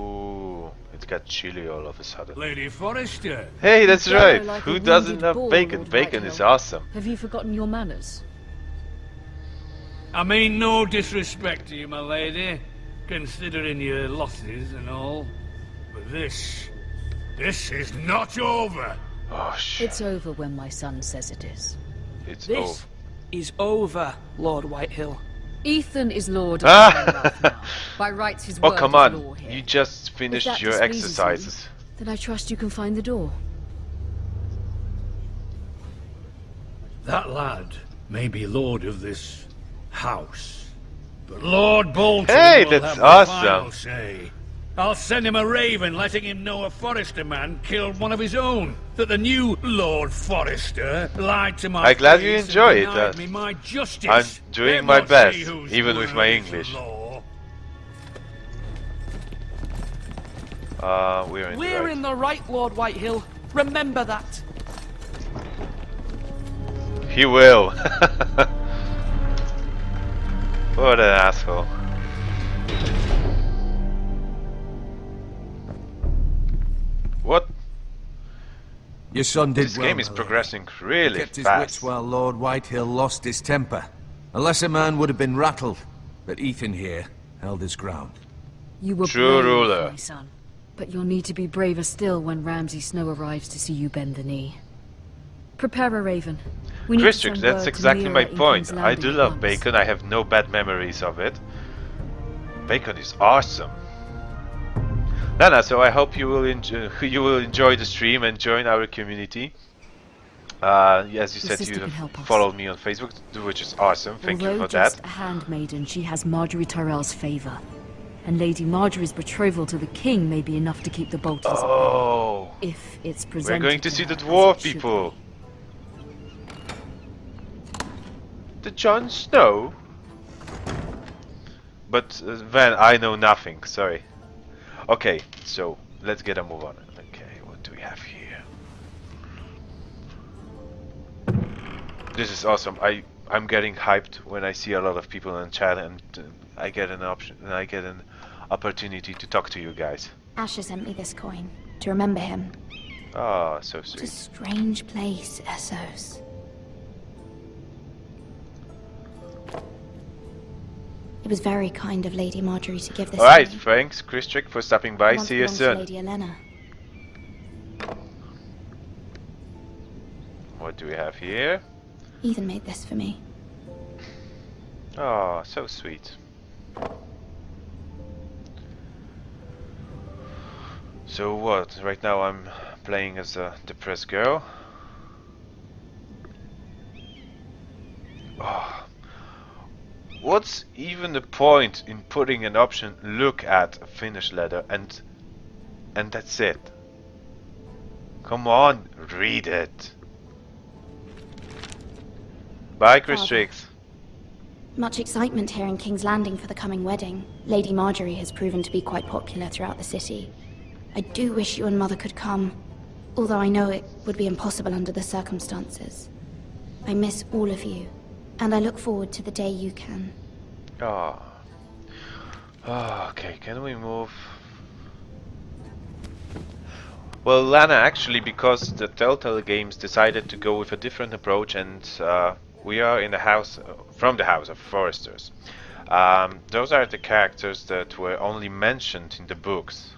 it got chilly all of a sudden. Lady Forrester. Hey, that's You bellow right. like Who a doesn't wounded love bull, bacon? Lord Bacon Whitehill. is awesome. Have you forgotten your manners? I mean no disrespect to you, my lady, considering your losses and all. But this is not over. Oh shit. It's over when my son says it is. It's This over. is over, Lord Whitehill. Ethan is Lord of Ah! Ironrath now. By rights, his Oh word come is on! law here. You just If finished that your displeases you, exercises. then I trust you can find the door. That lad may be lord of this house, but Lord Bolton Hey, will that's have the awesome. final say. I'll send him a raven letting him know a Forrester man killed one of his own. That the new Lord Forrester lied to my I'm glad you face enjoy and it. denied me my justice. I'm doing Then my we'll best, see whose even with word my is the English. law. We're in the We're right. in the right, Lord Whitehill. Remember that. He will. What an asshole. What? Your son did This well, game is my lady. progressing He really kept his fast. wits while Lord Whitehill lost his temper. A lesser man would have been rattled, but Ethan here held his ground. You were True brave, ruler. my son. But you'll need to be braver still when Ramsay Snow arrives to see you bend the knee. Prepare a raven. We need to Christian, send that's word to exactly my Mira in point. King's I do Landing at love once. bacon, I have no bad memories of it. Bacon is awesome. Lana, so I hope you will enjoy the stream and join our community. As you Your said, sister you can have help us. followed me on Facebook, which is awesome. Thank Although you for just that. a handmaiden, she has Marjorie Tyrell's favor. And Lady Marjorie's betrothal to the king may be enough to keep the Boltons at bay, Oh, if it's we're presented going to see the her as dwarf it should people. be. The Jon Snow? But Van, I know nothing, sorry. Okay, so let's get a move on. Okay, what do we have here? This is awesome. I'm getting hyped when I see a lot of people in chat and I get an opportunity to talk to you guys. Asher sent me this coin to remember him. Ah, so What a sweet. strange place, Essos. It was very kind of Lady Marjorie to give this Alright, to me. thanks Christrick for stopping by. Once See you belonged to soon. Lady Elena. What do we have here? Ethan made this for me. Oh, so sweet. So what? Right now I'm playing as a depressed girl. Oh. What's even the point in putting an option look at a finish letter and that's it? Come on, read it. Bye, Chris Father. Tricks. Much excitement here in King's Landing for the coming wedding. Lady Marjorie has proven to be quite popular throughout the city. I do wish you and Mother could come, although I know it would be impossible under the circumstances. I miss all of you, and I look forward to the day you can. Oh. Okay, can we move? Well, Lana, actually, because the Telltale Games decided to go with a different approach, and we are in the house, from the House of Foresters. Those are the characters that were only mentioned in the books,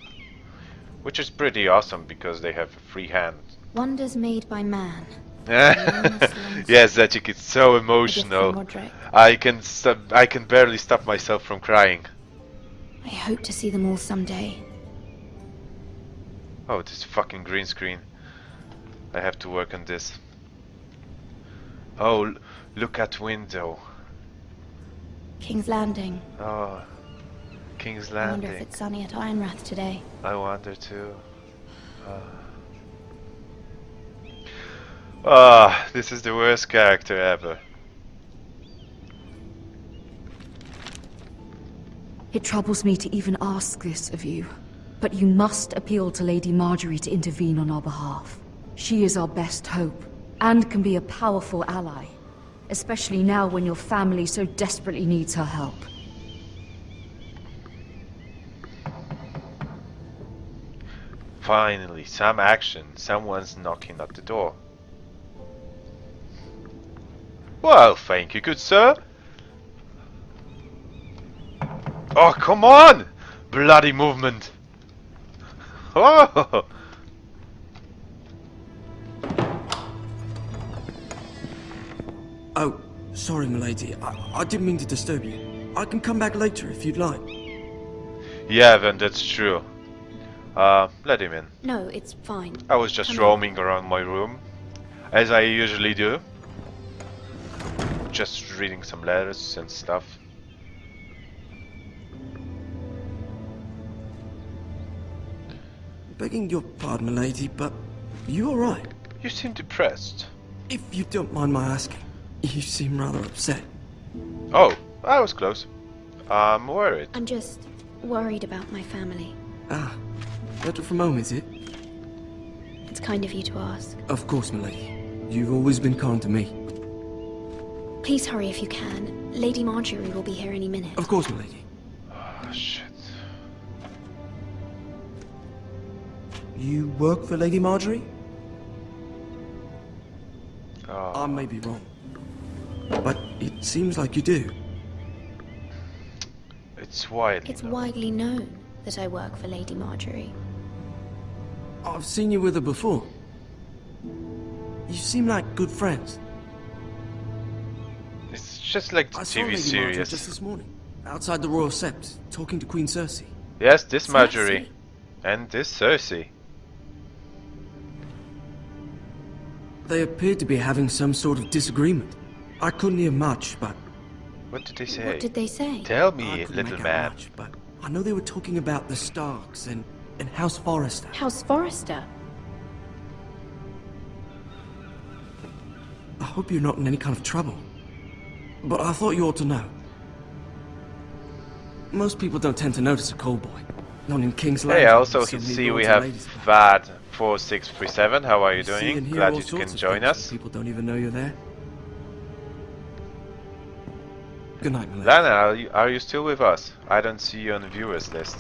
which is pretty awesome because they have a free hand. Wonders made by man. Yes, Zajic, it's so emotional. Roderick. I can barely stop myself from crying. I hope to see them all someday. Oh, this fucking green screen. I have to work on this. Oh, look at window. King's Landing. Oh, King's I wonder Landing. if it's sunny at Ironrath today. I wonder too. Ah, this is the worst character ever. It troubles me to even ask this of you, but you must appeal to Lady Marjorie to intervene on our behalf. She is our best hope, and can be a powerful ally, especially now when your family so desperately needs her help. Finally, some action. Someone's knocking at the door. Well, thank you, good sir. Oh, come on! Bloody movement. Oh! Oh, sorry, milady. I didn't mean to disturb you. I can come back later if you'd like. Yeah, then that's true. Let him in. No, it's fine. I was just roaming around my room, as I usually do. Just reading some letters and stuff. Begging your pardon, milady, but you alright? You seem depressed. If you don't mind my asking, you seem rather upset. Oh, I was close. I'm worried. I'm just worried about my family. Ah, better from home, is it? It's kind of you to ask. Of course, milady. You've always been kind to me. Please hurry if you can. Lady Marjorie will be here any minute. Of course, milady. Oh, shit. You work for Lady Marjorie? Oh. I may be wrong, but it seems like you do. It's widely It's widely known that I work for Lady Marjorie. I've seen you with her before. You seem like good friends. It's just like the I saw TV Lady Marjorie series. just this morning, outside the Royal Sept, talking to Queen Cersei. Yes, this Marjorie. And this Cersei. They appeared to be having some sort of disagreement. I couldn't hear much, but... What did they say? What did they say? Tell I me, couldn't little make out man. much, but I know they were talking about the Starks and House Forrester. House Forrester? I hope you're not in any kind of trouble. But I thought you ought to know. Most people don't tend to notice a call boy. Not in King's Landing. Hey, I also so many see we lords have and ladies about. VAD 4637. How are you See doing? and hear Glad all you sorts can of join things us. when people don't even know you're there. Good night, milady. Lana, are you still with us? I don't see you on the viewers list.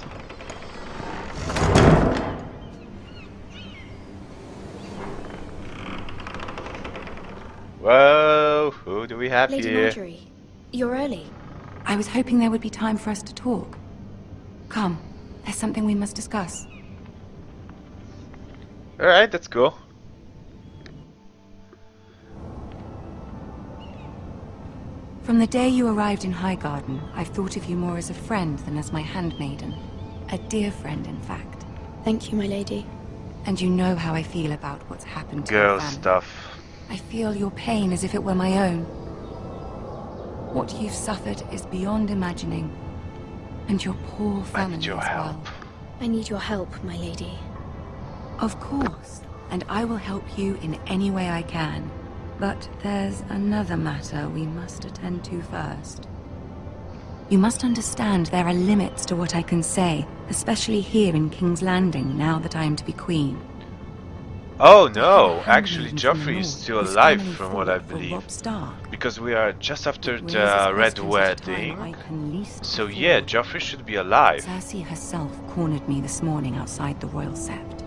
Whoa, who do we have Lady here? Marjorie, you're early. I was hoping there would be time for us to talk. Come, there's something we must discuss. Alright, that's cool. From the day you arrived in Highgarden, I've thought of you more as a friend than as my handmaiden. A dear friend, in fact. Thank you, my lady. And you know how I feel about what's happened to Girl your family. stuff. I feel your pain as if it were my own. What you've suffered is beyond imagining. And your poor family need your as help. well. I need your help, my lady. Of course, and I will help you in any way I can. But there's another matter we must attend to first. You must understand there are limits to what I can say, especially here in King's Landing, now that I am to be queen. Oh no, actually Joffrey is still alive from what I believe. Because we are just after the Red Wedding. So yeah, Joffrey should be alive. Cersei herself cornered me this morning outside the Royal Sept.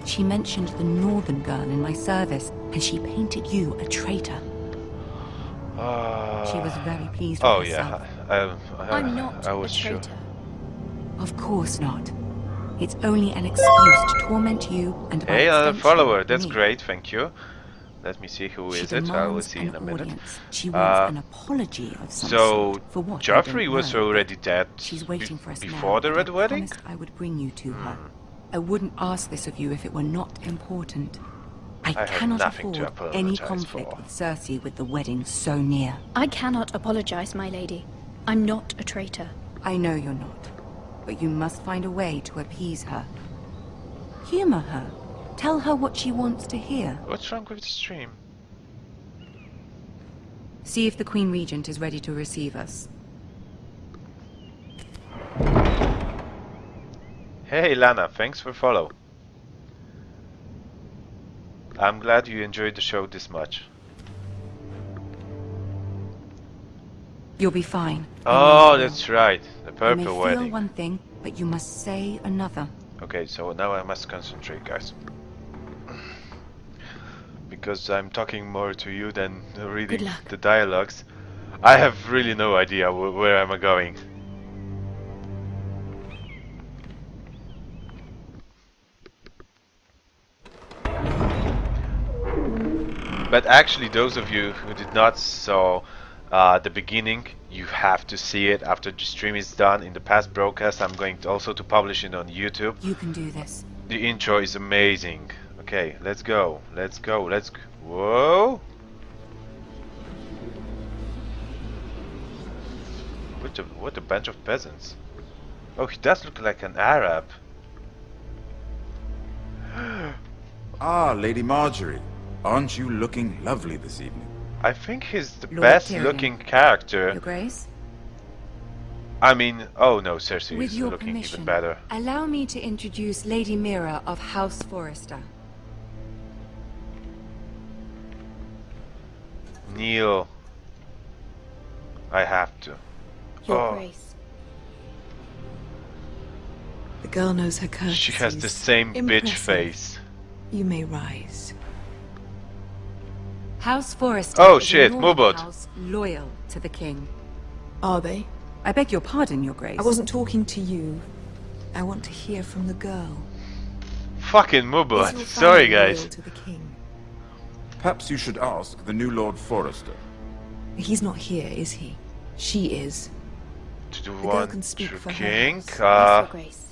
She mentioned the Northern girl in my service, and she painted you a traitor. She was very pleased with herself. I'm not I was a sure. traitor. Of course not. It's only an excuse to torment you and by Hey, another extension, follower. That's me. great, thank you. Let me see who She is it. I will demands see in an a minute. audience. She wants an apology of some So sort for what I Joffrey don't was know. already dead She's waiting for us before now, the but Red I Wedding? promised I would bring you to her. I wouldn't ask this of you if it were not important. I have cannot nothing to afford any apologize conflict for. with Cersei with the wedding so near. I cannot apologize, my lady. I'm not a traitor. I know you're not, but you must find a way to appease her. Humor her. Tell her what she wants to hear. What's wrong with the stream? See if the Queen Regent is ready to receive us. Hey Lana, thanks for follow. I'm glad you enjoyed the show this much. You'll be fine. Oh, that's right. The You may purple feel wedding. one thing, but you must say another. Okay, so now I must concentrate, guys. Because I'm talking more to you than reading the dialogues. I have really no idea where am I going. But actually, those of you who did not saw the beginning, you have to see it after the stream is done. In the past broadcast, I'm going to also to publish it on YouTube. You can do this. The intro is amazing. Okay, let's go. Let's go. Let's go. Whoa! What a bunch of peasants. Oh, he does look like an Arab. Ah, Lady Marjorie. Aren't you looking lovely this evening? I think he's the Lord best Tyrion. looking character. Your Grace? I mean, oh no, Cersei With is your looking permission, even better. allow me to introduce Lady Mira of House Forrester. Kneel. I have to. Your Grace. The girl knows her courtesies. She has the same bitch Impressive. face. You may rise. House Forrester Oh is a shit, Norman Mubot. house loyal to the king. Are they? I beg your pardon, Your Grace. I wasn't talking to you. I want to hear from the girl. Fucking Is Mubot. your Sorry, family loyal guys. to the king? Perhaps you should ask the new Lord Forrester. He's not here, is he? She is. To the girl one can speak true for her king. house. Yes, Your Grace.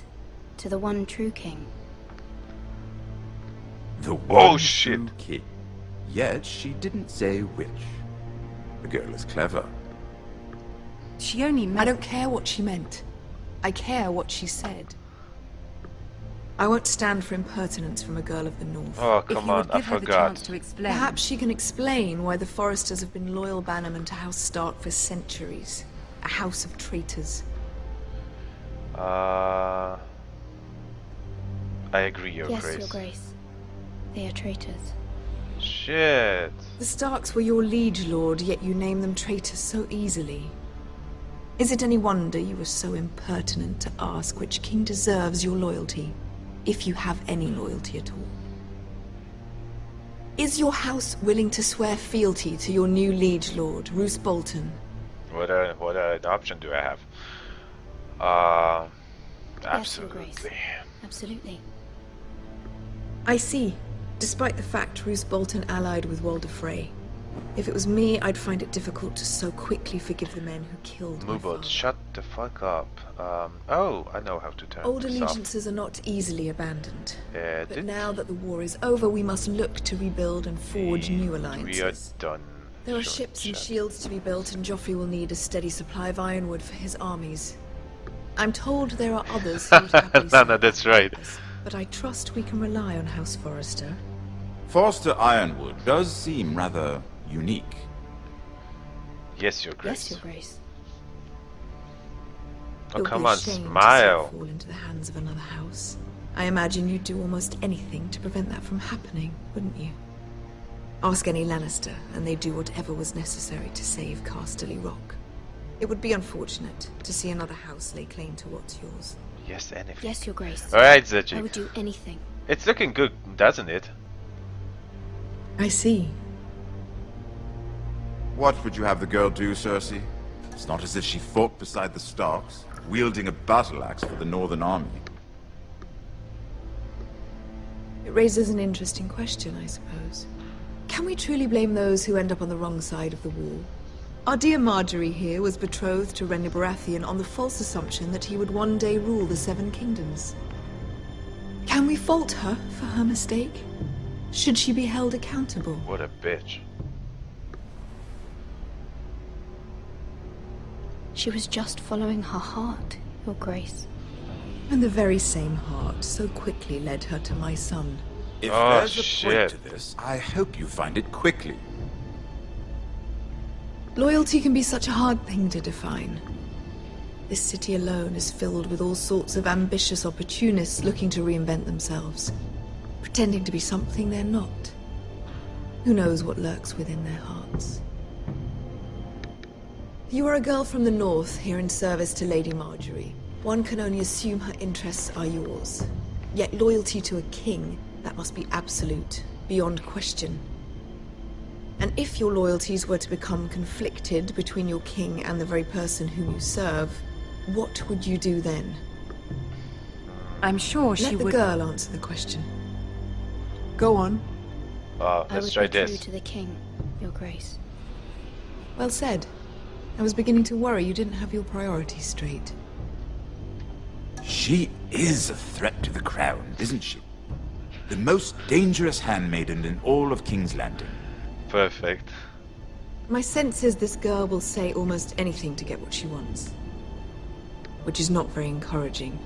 To the one true king. The one shit. true king. Yet she didn't say which. The girl is clever. She only meant... I don't care what she meant. I care what she said. I won't stand for impertinence from a girl of the North. Oh, If come you on, would I give her the forgot. chance to explain. Perhaps she can explain why the Forresters have been loyal bannermen to House Stark for centuries. A house of traitors. I agree, Your Yes, Grace. Your Grace. They are traitors. Shit. The Starks were your liege lord, yet you name them traitors so easily. Is it any wonder you were so impertinent to ask which king deserves your loyalty, if you have any loyalty at all? Is your house willing to swear fealty to your new liege lord, Roose Bolton? What an option do I have? Yes, Your Grace. Absolutely. Absolutely. I see. Despite the fact Roose Bolton allied with Walder Frey. If it was me, I'd find it difficult to so quickly forgive the men who killed my Mubot, father. shut the fuck up. Oh, I know how to turn Old this off. allegiances are not easily abandoned. Yeah, But now that the war is over, we must look to rebuild and forge new alliances. we are done. There are showing ships and chat. shields to be built, and Joffrey will need a steady supply of ironwood for his armies. I'm told there are others who would happily No, serve that's that right. purpose, but I trust we can rely on House Forrester. Forrester Ironwood does seem rather unique. Yes, Your Grace. Yes, Your Grace. Oh, It would come be a on, shame to see it smile. fall into the hands of another house. I imagine you'd do almost anything to prevent that from happening, wouldn't you? Ask any Lannister, and they'd do whatever was necessary to save Casterly Rock. It would be unfortunate to see another house lay claim to what's yours. Yes, anything. Yes, Your Grace. Alright, I would Zedjik. do anything. It's looking good, doesn't it? I see. What would you have the girl do, Cersei? It's not as if she fought beside the Starks, wielding a battle axe for the Northern Army. It raises an interesting question, I suppose. Can we truly blame those who end up on the wrong side of the wall? Our dear Marjorie here was betrothed to Renly Baratheon on the false assumption that he would one day rule the Seven Kingdoms. Can we fault her for her mistake? Should she be held accountable? What a bitch. She was just following her heart, Your Grace. And the very same heart so quickly led her to my son. If Oh, there's a shit. point to this, I hope you find it quickly. Loyalty can be such a hard thing to define. This city alone is filled with all sorts of ambitious opportunists looking to reinvent themselves, pretending to be something they're not. Who knows what lurks within their hearts? You are a girl from the north, here in service to Lady Marjorie. One can only assume her interests are yours. Yet loyalty to a king, that must be absolute, beyond question. And if your loyalties were to become conflicted between your king and the very person whom you serve, what would you do then? I'm sure she would... Let the girl answer the question. Go on. Let's try this. True to the king, Your Grace. Well said. I was beginning to worry you didn't have your priorities straight. She is a threat to the crown, isn't she? The most dangerous handmaiden in all of King's Landing. Perfect. My sense is this girl will say almost anything to get what she wants. Which is not very encouraging.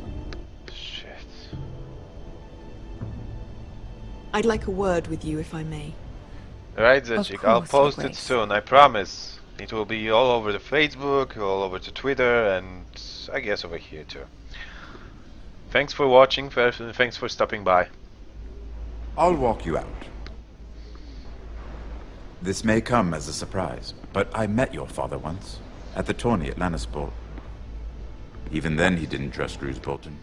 Shit. I'd like a word with you, if I may. Right, Zedchik, I'll post it soon, I promise. It will be all over the Facebook, all over the Twitter, and I guess over here too. Thanks for watching, thanks for stopping by. I'll walk you out. This may come as a surprise, but I met your father once, at the tourney at Lannisport. Even then he didn't trust Roose Bolton.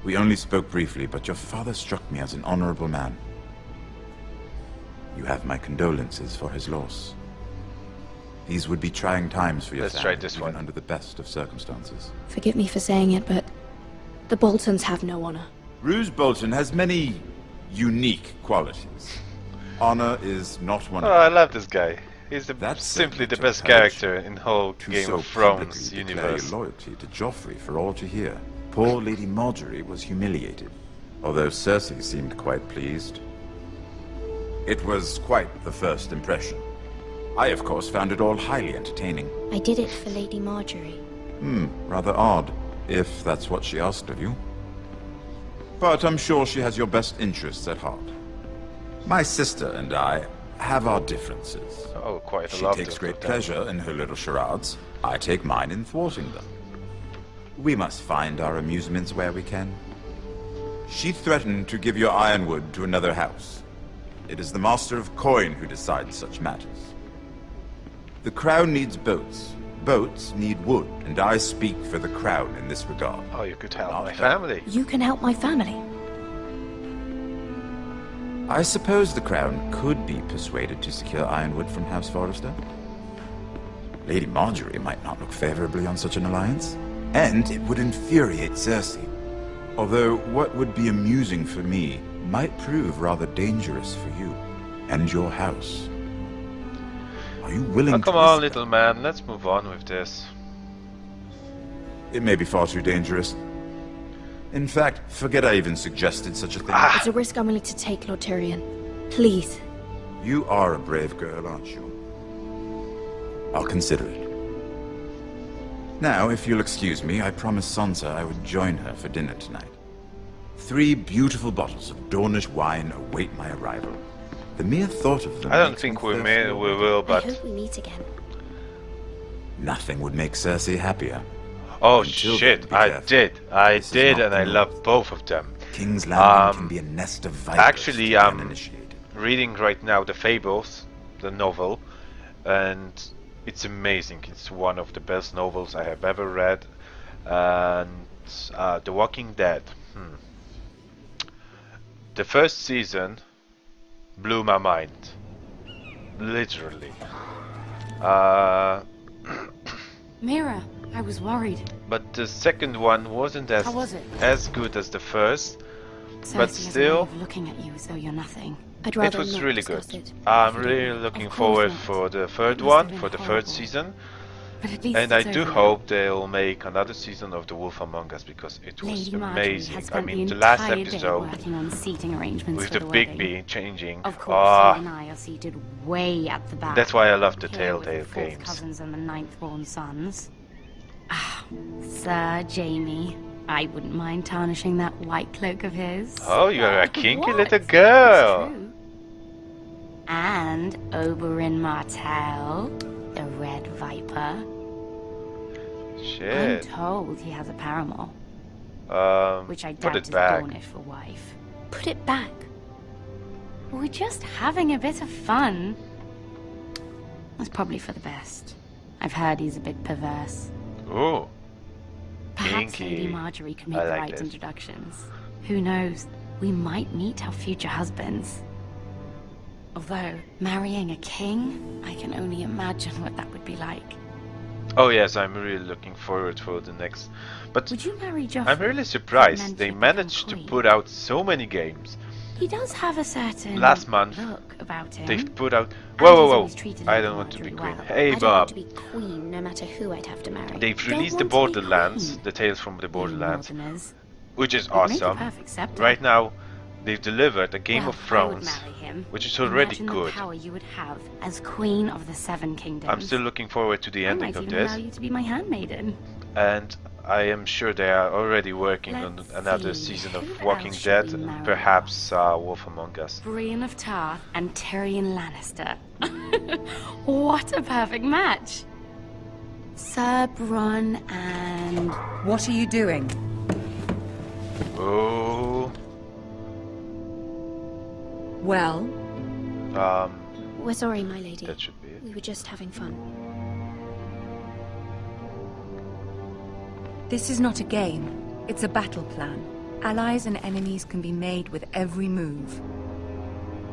We only spoke briefly, but your father struck me as an honorable man. You have my condolences for his loss. These would be trying times for your family, try this even one. under the best of circumstances. Forgive me for saying it, but the Boltons have no honor. Roose Bolton has many unique qualities. Honor is not one of I them. love this guy. He's That's simply the to best encourage character in the whole to Game so of Thrones publicly universe. declare your loyalty to Joffrey for all to hear. Poor Lady Marjorie was humiliated, although Cersei seemed quite pleased. It was quite the first impression. I, of course, found it all highly entertaining. I did it for Lady Marjorie. Rather odd, if that's what she asked of you. But I'm sure she has your best interests at heart. My sister and I have our differences. Oh, quite a She lot. takes great pleasure in her little charades. I take mine in thwarting them. We must find our amusements where we can. She threatened to give your ironwood to another house. It is the Master of Coin who decides such matters. The crown needs boats. Boats need wood, and I speak for the crown in this regard. Oh, you could help my family. You can help my family. I suppose the crown could be persuaded to secure ironwood from House Forrester. Lady Marjorie might not look favorably on such an alliance, and it would infuriate Cersei. Although what would be amusing for me might prove rather dangerous for you and your house. Are you willing to Come on, little man, let's move on with this. It may be far too dangerous. In fact, forget I even suggested such a thing. It's a risk I'm willing to take, Lord Tyrion. Please. You are a brave girl, aren't you? I'll consider it. Now, if you'll excuse me, I promised Sansa I would join her for dinner tonight. 3 beautiful bottles of Dornish wine await my arrival. The mere thought of them... I don't think we will, but... I hope we meet again. Nothing would make Cersei happier. Oh Until shit, then, be I careful. did, not and I the love both of them. King's Landing can be a nest of vipers. Actually, I'm reading right now the Fables, the novel, and it's amazing. It's one of the best novels I have ever read. And The Walking Dead. The first season blew my mind, literally. Mira, I was worried. But the second one wasn't How was it? as good as the first, Cersei but has a way still, of looking at you as though you're nothing. I'd it rather was not really discuss good. it. I'm really looking forward for the third one, for the third season. But at least And I it's do over now. hope they'll make another season of The Wolf Among Us, because it was Lady Marjorie amazing. has I spent mean, the the last entire day episode working on seating arrangements with for the the Big wedding. B changing. Of course, Ah, you and I are seated way at the back. that's why I love the Here with Telltale the fourth games. cousins and the ninth-born sons. Ah, Sir Jamie, I wouldn't mind tarnishing that white cloak of his. Oh, you're a kinky What? little girl. It's true. And Oberyn Martell, the Red Viper. I'm Shit. told he has a paramour, which I Put doubt it is back. Dornish for wife. Put it back. We're just having a bit of fun. That's probably for the best. I've heard he's a bit perverse. Oh, Perhaps Lady kinky. Marjorie can make I the like right this. introductions. Who knows? We might meet our future husbands. Although, marrying a king, I can only imagine what that would be like. Oh yes, I'm really looking forward for the next. But Would you marry Joffrey? I'm really surprised they managed to put out so many games. He does have a certain Last month, look about him. they've put out. And Whoa, he's whoa, always whoa! treated I Lady don't want to be Marjorie queen. well. Hey, I don't want Bob. to be queen, no matter who I'd have to marry. They've Don't released the want to be Borderlands, queen. the Tales from the Borderlands, Northerners. which is It'd make a awesome. perfect scepter. Right now, they've delivered a Game Well, of I would Thrones, marry him. which is already Imagine good. the power you would have as Queen of the Seven Kingdoms. I'm still looking forward to the I ending might of even this, allow you to be my handmaiden. and I am sure they are already working on another see, season of who Walking else Dead, should we and marry perhaps Wolf Among Us. Brienne of Tarth and Tyrion Lannister. What a perfect match! Sir Bronn and... What are you doing? Oh. Well? We're sorry, my lady. That should be it. We were just having fun. This is not a game. It's a battle plan. Allies and enemies can be made with every move.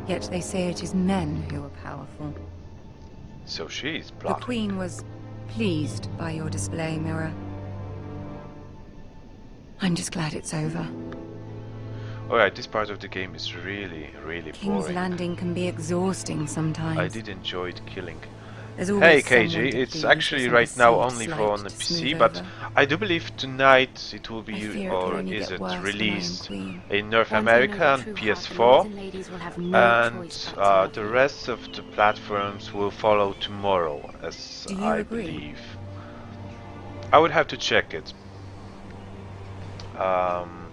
Yet they say it is men who are powerful. So she's The plotting. Queen was pleased by your display, Mirror. I'm just glad it's over. Alright, this part of the game is really, really King's boring. Landing can be exhausting sometimes. I did enjoy it killing. There's Hey always someone KG, to it's please actually or right now some only deceived for on slight the to PC, smooth but over. I do believe tonight it will I be, fear it or will only is get it worse when I am released queen. in North Once I know America the on true heart, the PS4, lords and ladies will have no and choice but to the rest of the platforms will follow tomorrow, as Do you I agree? believe. I would have to check it.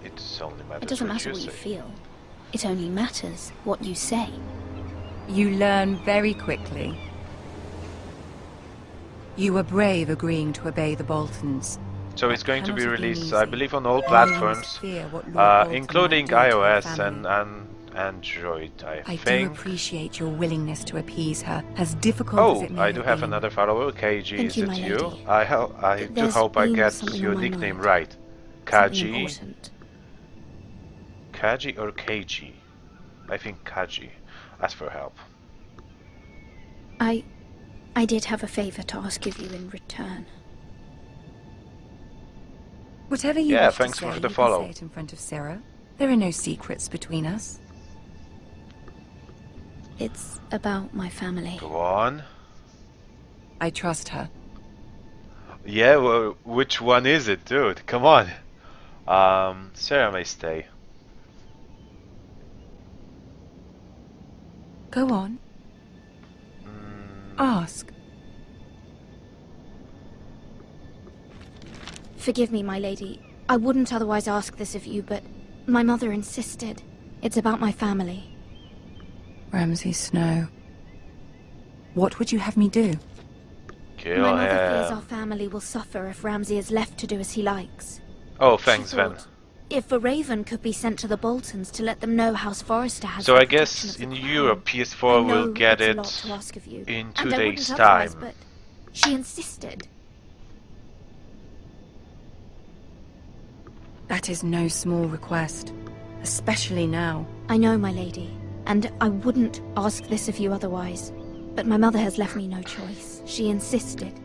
It's only matters It doesn't what matter you what you say. feel. It only matters what you say. You learn very quickly. You were brave agreeing to obey the Boltons. So it's That going to be cannot have been released, I easy. believe, on all You must platforms, fear what Lord Bolton including might do to your iOS family. and Android, I I do think. appreciate your willingness to appease her, as difficult as Oh, it may I do have been. another follower. KG, Thank is you, it my you? lady. I do There's hope I been get something your on my nickname mind. right. Something Kaji? important. Kaji or KG? I think Kaji. Ask for help. I did have a favor to ask of you in return. Whatever you Yeah, wish thanks to for say, the you follow. can say it in front of Sarah. There are no secrets between us. It's about my family. Go on. I trust her. Yeah, well, which one is it, dude? Come on. Sarah may stay. Go on. Ask. Forgive me, my lady. I wouldn't otherwise ask this of you, but my mother insisted. It's about my family. Ramsay Snow. What would you have me do? Kill My mother fears our him. family will suffer if Ramsay is left to do as he likes. Oh, thanks, She Ven. thought if a raven could be sent to the Boltons to let them know House Forrester has So the I protection guess of the in crown. Europe, I PS4 will know get it's a it lot to ask of you, in and 2 I wouldn't days' otherwise, time. but she insisted. That is no small request. Especially now. I know, my lady, and I wouldn't ask this of you otherwise. But my mother has left me no choice. She insisted.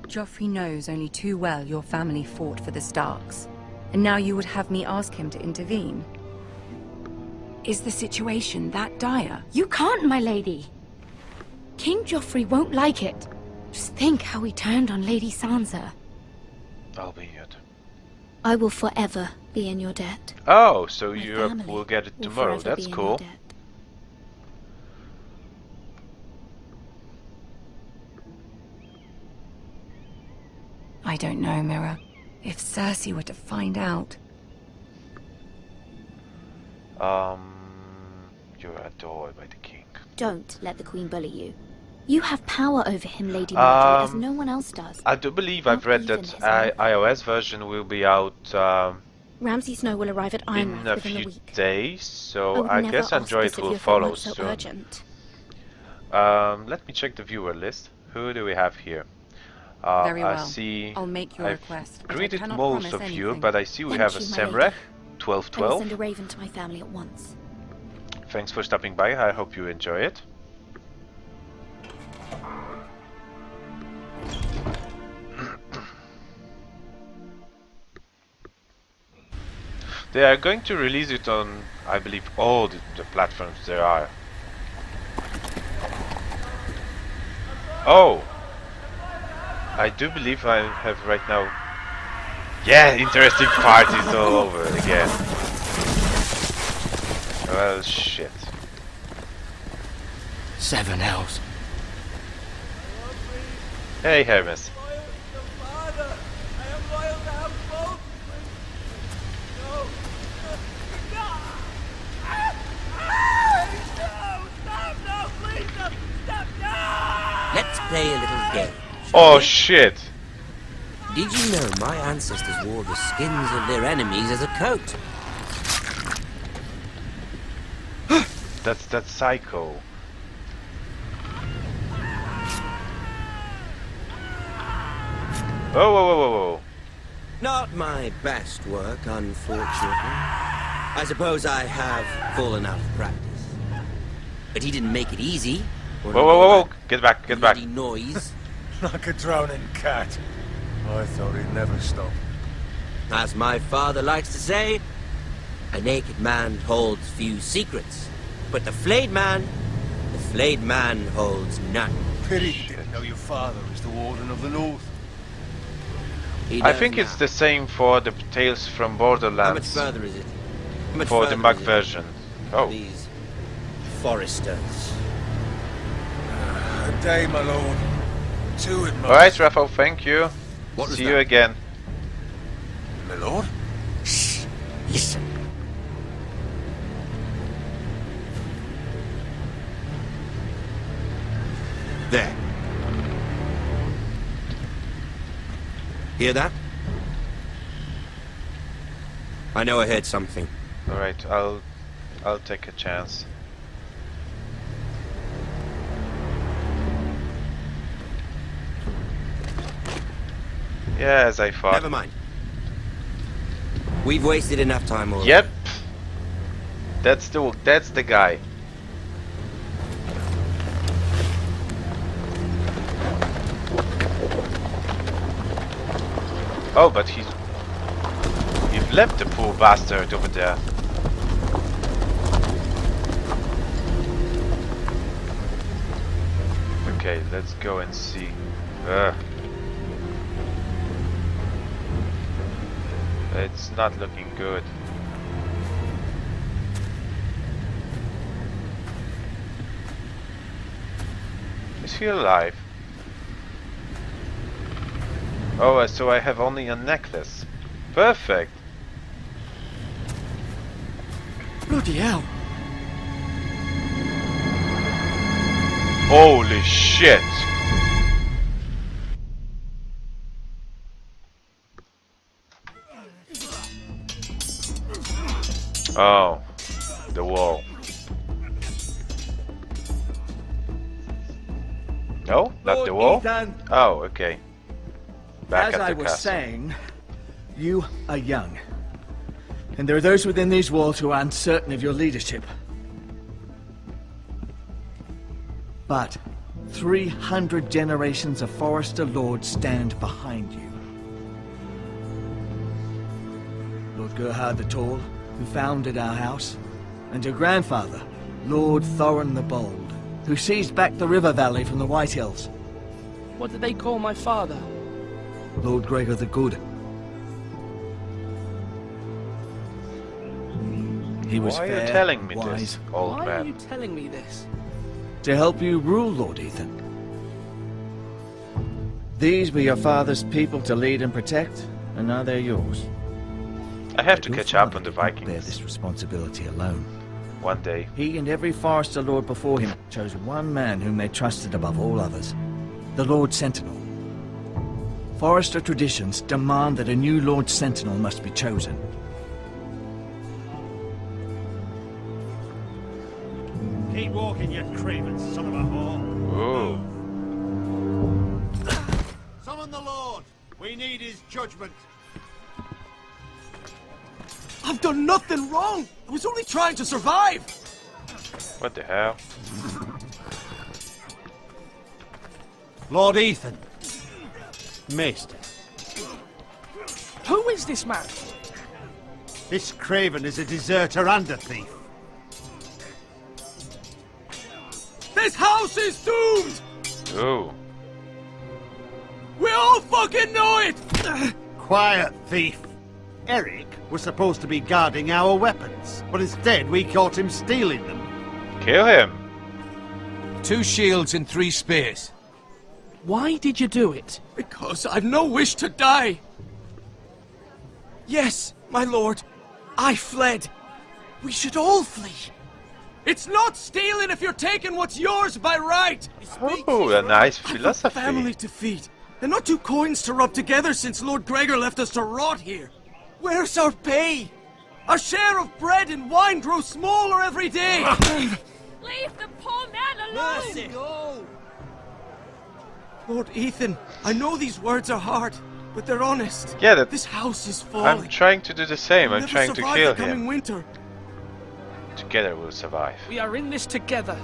Joffrey knows only too well your family fought for the Starks. And now you would have me ask him to intervene. Is the situation that dire? You can't, my lady. King Joffrey won't like it. Just think how he turned on Lady Sansa. I'll be it. I will forever be in your debt. Oh, so My Europe family will get it will tomorrow. forever That's be in cool. your debt. I don't know, Mirror. If Cersei were to find out... You're adored by the king. Don't let the Queen bully you. You have power over him, Lady Marjorie, as Um, no one else does. I do believe I've read even that his mother. iOS version will be out Ramsay Snow will arrive at in Ironrath a within a few week. days, I so would I never guess ask Android this of will you if it follow weren't so soon. urgent. Let me check the viewer list. Who do we have here? Very I well. see. I'll make your I've request, but I greeted cannot most promise of you, anything. but I see we Thank have a you, my Semrech, lady. I will 1212. send a raven to my family at once. Thanks for stopping by. I hope you enjoy it. They are going to release it on, I believe, all the platforms there are. Oh! I do believe I have right now... Yeah, interesting parties all over again. Well, shit. 7 hells. Hey, Hermes. Let's play a little game. Oh, shit. Did you know my ancestors wore the skins of their enemies as a coat? That's that psycho. Whoa, whoa, whoa, whoa, whoa. Not my best work, unfortunately. I suppose I have fallen out of practice. But he didn't make it easy. Whoa, whoa, whoa, whoa. Get back, get back. Noise. Like a drowning cat. I thought he'd never stop. As my father likes to say, a naked man holds few secrets. But the flayed man holds none. Pity you didn't know your father was the Warden of the North. I think it's the same for the Tales from Borderlands. How much further is it? How much for the further Mac is it? version. Oh. These foresters. A day, my lord. Two at most. Alright, Rafael, thank you. What was See that? you again. My lord? Shh. Listen. There. Hear that? I know I heard something. Alright, I'll take a chance. Yeah, as I thought. Never mind. We've wasted enough time already. Yep. That's the guy. Oh, but you've left the poor bastard over there. Okay, let's go and see. It's not looking good. Is he alive? Oh, so I have only a necklace. Perfect. Bloody hell. Holy shit. Oh, the wall. No, not the wall. Ethan. Oh, okay. Back As at I the was castle. saying, you are young. And there are those within these walls who are uncertain of your leadership. But 300 generations of Forester Lords stand behind you. Lord Gerhard the Tall, who founded our house, and your grandfather, Lord Thorin the Bold, who seized back the river valley from the White Hills. What did they call my father? Lord Gregor the Good. He was Why are fair, you telling me wise, this, old Why are man? you telling me this? to help you rule, Lord Ethan. These were your father's people to lead and protect, and now they're yours. I have to Your catch up father on the did not bear Vikings this responsibility alone. one day. He and every Forester Lord before him chose one man whom they trusted above all others, the Lord Sentinel. Forester traditions demand that a new Lord Sentinel must be chosen. Keep walking, you craven son of a whore. Ooh. Summon the We need his judgment. I've done nothing wrong! I was only trying to survive! What the hell? Lord Ethan. Maester. Who is this man? This craven is a deserter and a thief. This house is doomed! Oh. We all fucking know it! Quiet, thief. Eric was supposed to be guarding our weapons, but instead we caught him stealing them. Kill him! 2 shields and 3 spears. Why did you do it? Because I've no wish to die. Yes, my lord. I fled. We should all flee. It's not stealing if you're taking what's yours by right. Oh, a nice I've a philosophy. family to feed, and not 2 coins to rub together since Lord Gregor left us to rot here. Where's our pay? Our share of bread and wine grows smaller every day. Leave the poor man alone! Mercy. No. Lord Ethan, I know these words are hard, but they're honest. Yeah, that This house is falling. I'm trying to do the same. I'm We'll never trying to survive kill the coming him. winter. Together we'll survive. We are in this together.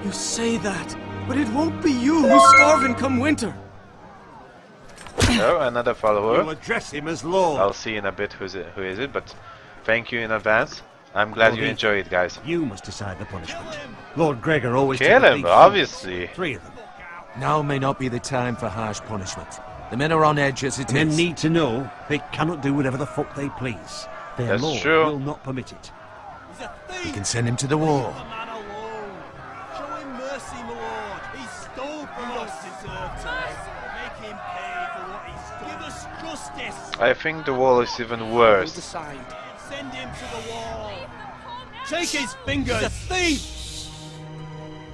You say that, but it won't be you who's starving come winter. Oh, another follower. We'll address him as Lord. I'll see in a bit who is it, but thank you in advance. I'm glad Lord you Ethan, enjoy it, guys. You must decide the punishment. Lord Gregor always Kill took a him, thief. obviously. 3 of them. Now may not be the time for harsh punishment. The men are on edge as it Men is. need to know they cannot do whatever the fuck they please. Their That's lord true. will not permit it. We can send him to the wall. Show him mercy, my lord. He stole from us. Deserved it. Make him pay for what he stole. Give us justice. I think the wall is even We'll worse. decide. Send him to the wall. Take his fingers. He's a thief.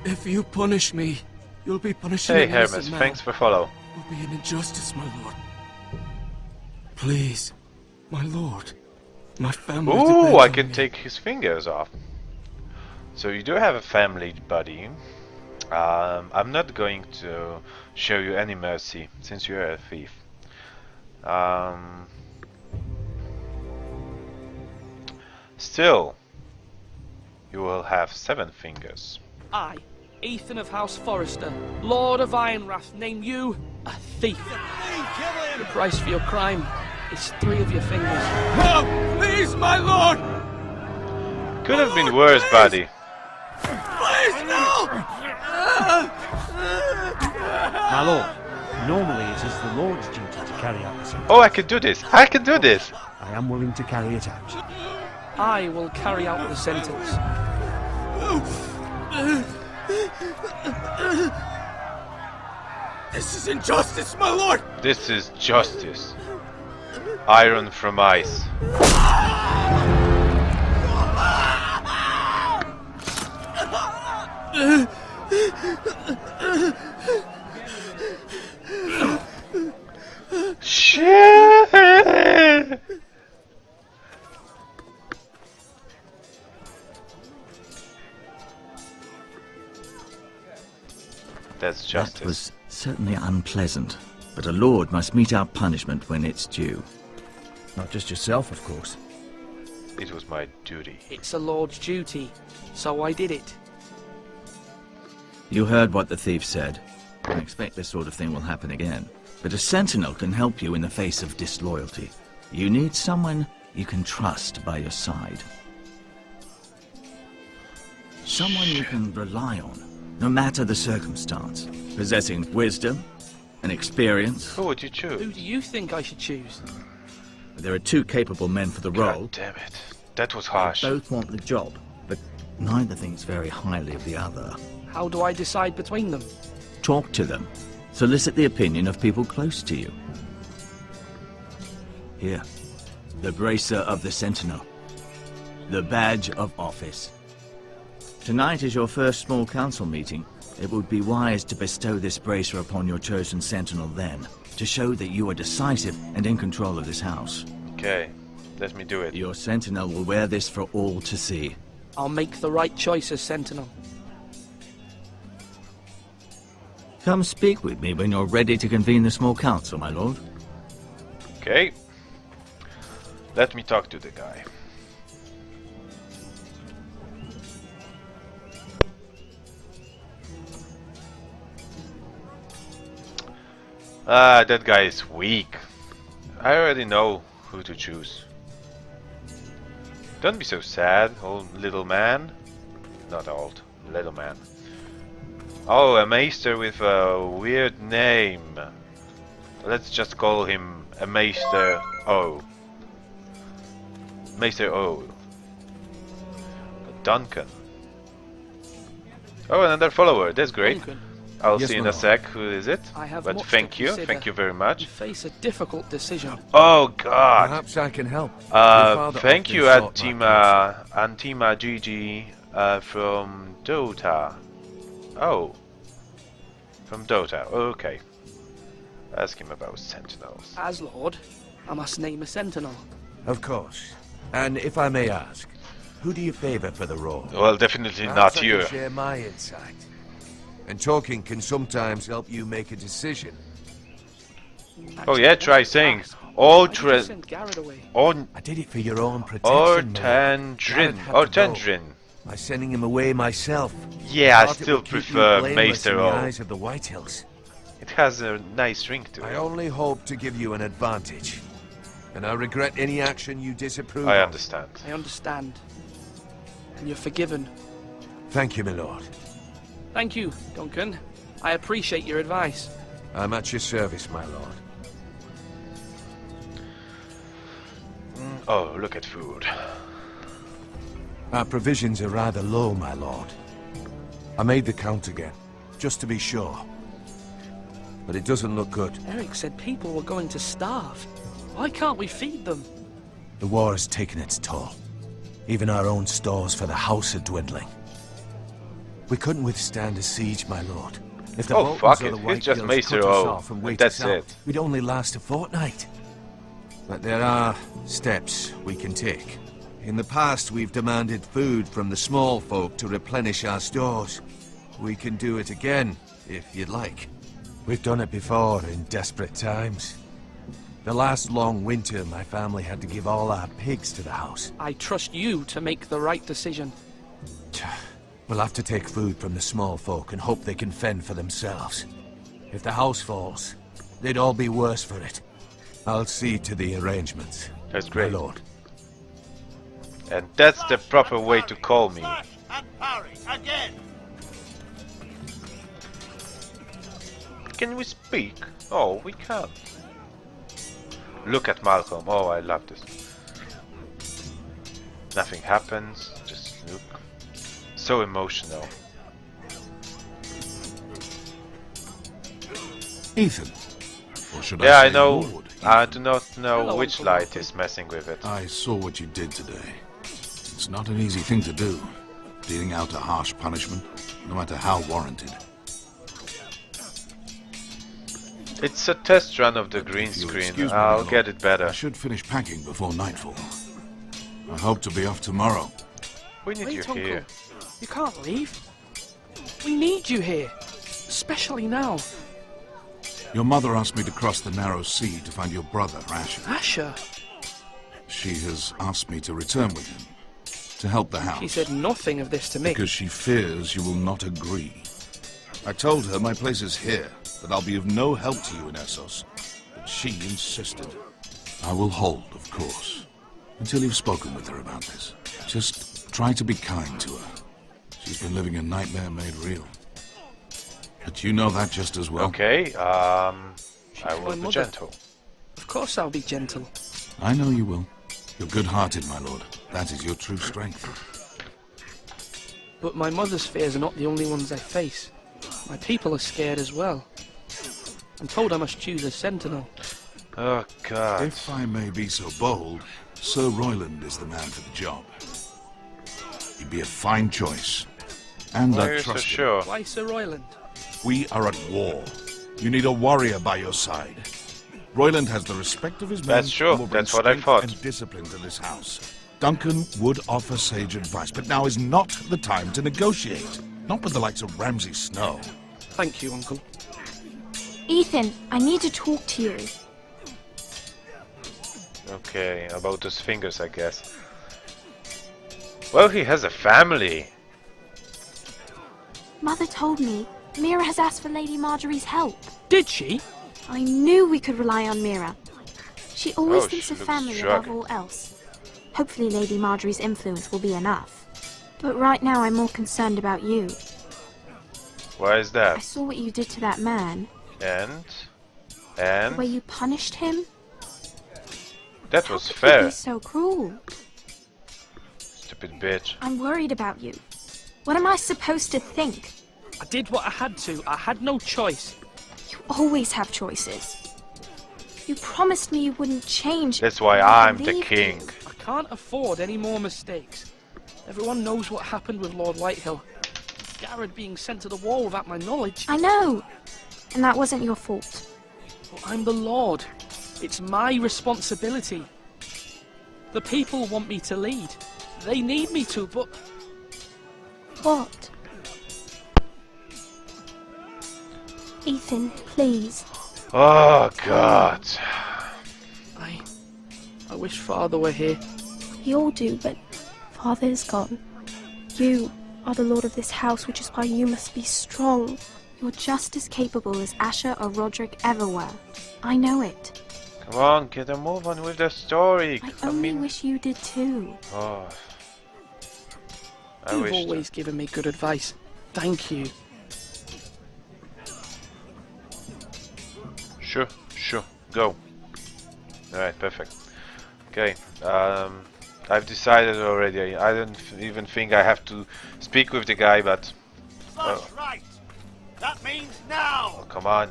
If you punish me, you'll be punishing Hey an innocent Hermes, man. thanks for follow. It will be an injustice, my lord. Please, my lord. My family Ooh, depends I on can me. take his fingers off. So you do have a family, buddy. I'm not going to show you any mercy since you're a thief. Still, you will have 7 fingers. I, Ethan of House Forrester, Lord of Ironwrath, name you a thief. The price for your crime is 3 of your fingers. No, please, my lord! Could have been worse, buddy. Please, no! My lord, normally it is the lord's duty to carry out the sentence. Oh, I can do this. I can do this. I am willing to carry it out. I will carry out the sentence. This is injustice, my lord! This is justice. Iron from ice. Shit! That's justice. That was certainly unpleasant, but a lord must mete out punishment when it's due. Not just yourself, of course. It was my duty. It's a lord's duty, so I did it. You heard what the thief said. I expect this sort of thing will happen again. But a sentinel can help you in the face of disloyalty. You need someone you can trust by your side. Someone you can rely on, no matter the circumstance. Possessing wisdom and experience. Who would you choose? Who do you think I should choose? There are 2 capable men for the role. God damn it. That was harsh. They both want the job, but neither thinks very highly of the other. How do I decide between them? Talk to them. Solicit the opinion of people close to you. Here, the bracer of the Sentinel. The badge of office. Tonight is your first small council meeting. It would be wise to bestow this bracer upon your chosen Sentinel then, to show that you are decisive and in control of this house. Okay, let me do it. Your Sentinel will wear this for all to see. I'll make the right choice as Sentinel. Come speak with me when you're ready to convene the small council, my lord. Okay. Let me talk to the guy. That guy is weak. I already know who to choose. Don't be so sad, old little man. Not old, little man. Oh, a maester with a weird name. Let's just call him a Maester O. Maester O. Duncan. Oh, another follower. That's great. Duncan. I'll Yes, see in my a lord. sec who is it. I have But much thank to you. consider. Thank you very much. You face a difficult decision. Oh God. Perhaps I can help. Your father Thank often you, sought my Antima Gigi from Dota. Oh. From Dota. Okay. Ask him about sentinels. As Lord, I must name a sentinel. Of course. And if I may ask, who do you favor for the role? Well, definitely Perhaps not I you. can share my insight. And talking can sometimes help you make a decision. Oh yeah, try saying Ortandrin. I did it for your own protection. Ortandrin. By sending him away myself. Yeah, I Thought it still would keep you prefer blameless Maester in the O. eyes of the Whitehills. It has a nice ring to I it. only hope to give you an advantage. And I regret any action you disapprove I of. understand. I understand. And you're forgiven. Thank you, my lord. Thank you, Duncan. I appreciate your advice. I'm at your service, my lord. Oh, look at food. Our provisions are rather low, my lord. I made the count again, just to be sure. But it doesn't look good. Eric said people were going to starve. Why can't we feed them? The war has taken its toll. Even our own stores for the house are dwindling. We couldn't withstand a siege, my lord. If the Oh, Boltons fuck or it. the It's just Whitehills Maester cut us O, off and and wait that's us out, it. we'd only last a fortnight. But there are steps we can take. In the past, we've demanded food from the small folk to replenish our stores. We can do it again, if you'd like. We've done it before in desperate times. The last long winter, my family had to give all our pigs to the house. I trust you to make the right decision. We'll have to take food from the small folk and hope they can fend for themselves. If the house falls, they'd all be worse for it. I'll see to the arrangements. That's great. My lord. And that's the proper way to call me. Can we speak? Oh, we can't. Look at Malcolm. Oh, I love this. Nothing happens. Just look. So emotional. Ethan. Or should Yeah, I I say know. Lord? I do not know Hello, which Uncle light is messing with it. I saw what you did today. It's not an easy thing to do, dealing out a harsh punishment, no matter how warranted. It's a test run of the green If you'll screen. excuse me, I'll my lord, get it better. I should finish packing before nightfall. I hope to be off tomorrow. We need Wait, you Uncle. here. You can't leave. We need you here. Especially now. Your mother asked me to cross the narrow sea to find your brother, Asher. Asher? She has asked me to return with him, to help the house. She said nothing of this to me. Because she fears you will not agree. I told her my place is here, that I'll be of no help to you in Essos. But she insisted. I will hold, of course, until you've spoken with her about this. Just try to be kind to her. She's been living a nightmare made real. But you know that just as well. Okay, I my will be mother. gentle. Of course I'll be gentle. I know you will. You're good-hearted, my lord. That is your true strength. But my mother's fears are not the only ones I face. My people are scared as well. I'm told I must choose a sentinel. Oh, God. If I may be so bold, Sir Royland is the man for the job. He'd be a fine choice. And Why are I you so trust him. sure? Why Sir Royland? We are at war. You need a warrior by your side. Royland has the respect of his men. That's true. and will bring That's what I strength thought. And discipline to this house. Duncan would offer sage advice, but now is not the time to negotiate. Not with the likes of Ramsay Snow. Thank you, Uncle. Ethan, I need to talk to you. Okay, about those fingers, I guess. Well, he has a family. Mother told me Mira has asked for Lady Marjorie's help. Did she? I knew we could rely on Mira. She always thinks she of looks family struck. above all else. Hopefully Lady Marjorie's influence will be enough. But right now I'm more concerned about you. Why is I that? saw what you did to that man. And? The way you punished him. That was How could fair. you be so cruel? Stupid bitch. I'm worried about you. What am I supposed to think? I did what I had to. I had no choice. You always have choices. You promised me you wouldn't change. That's why and I I'm the believed king. you. I can't afford any more mistakes. Everyone knows what happened with Lord Whitehill. Garrett being sent to the wall without my knowledge. I know. And that wasn't your fault. But I'm the Lord. It's my responsibility. The people want me to lead. They need me to, but... What? Ethan, please. Oh God. I wish Father were here. We all do, but Father's gone. You are the lord of this house, which is why you must be strong. You're just as capable as Asher or Roderick ever were. I know it. Come on, get a move on with the story. I only wish you did too. Oh. I You've wish. always given me good advice. Thank you. Sure, go. Alright, perfect. Okay, I've decided already. I don't even think I have to speak with the guy, but... That's right. That means now. Oh, come on.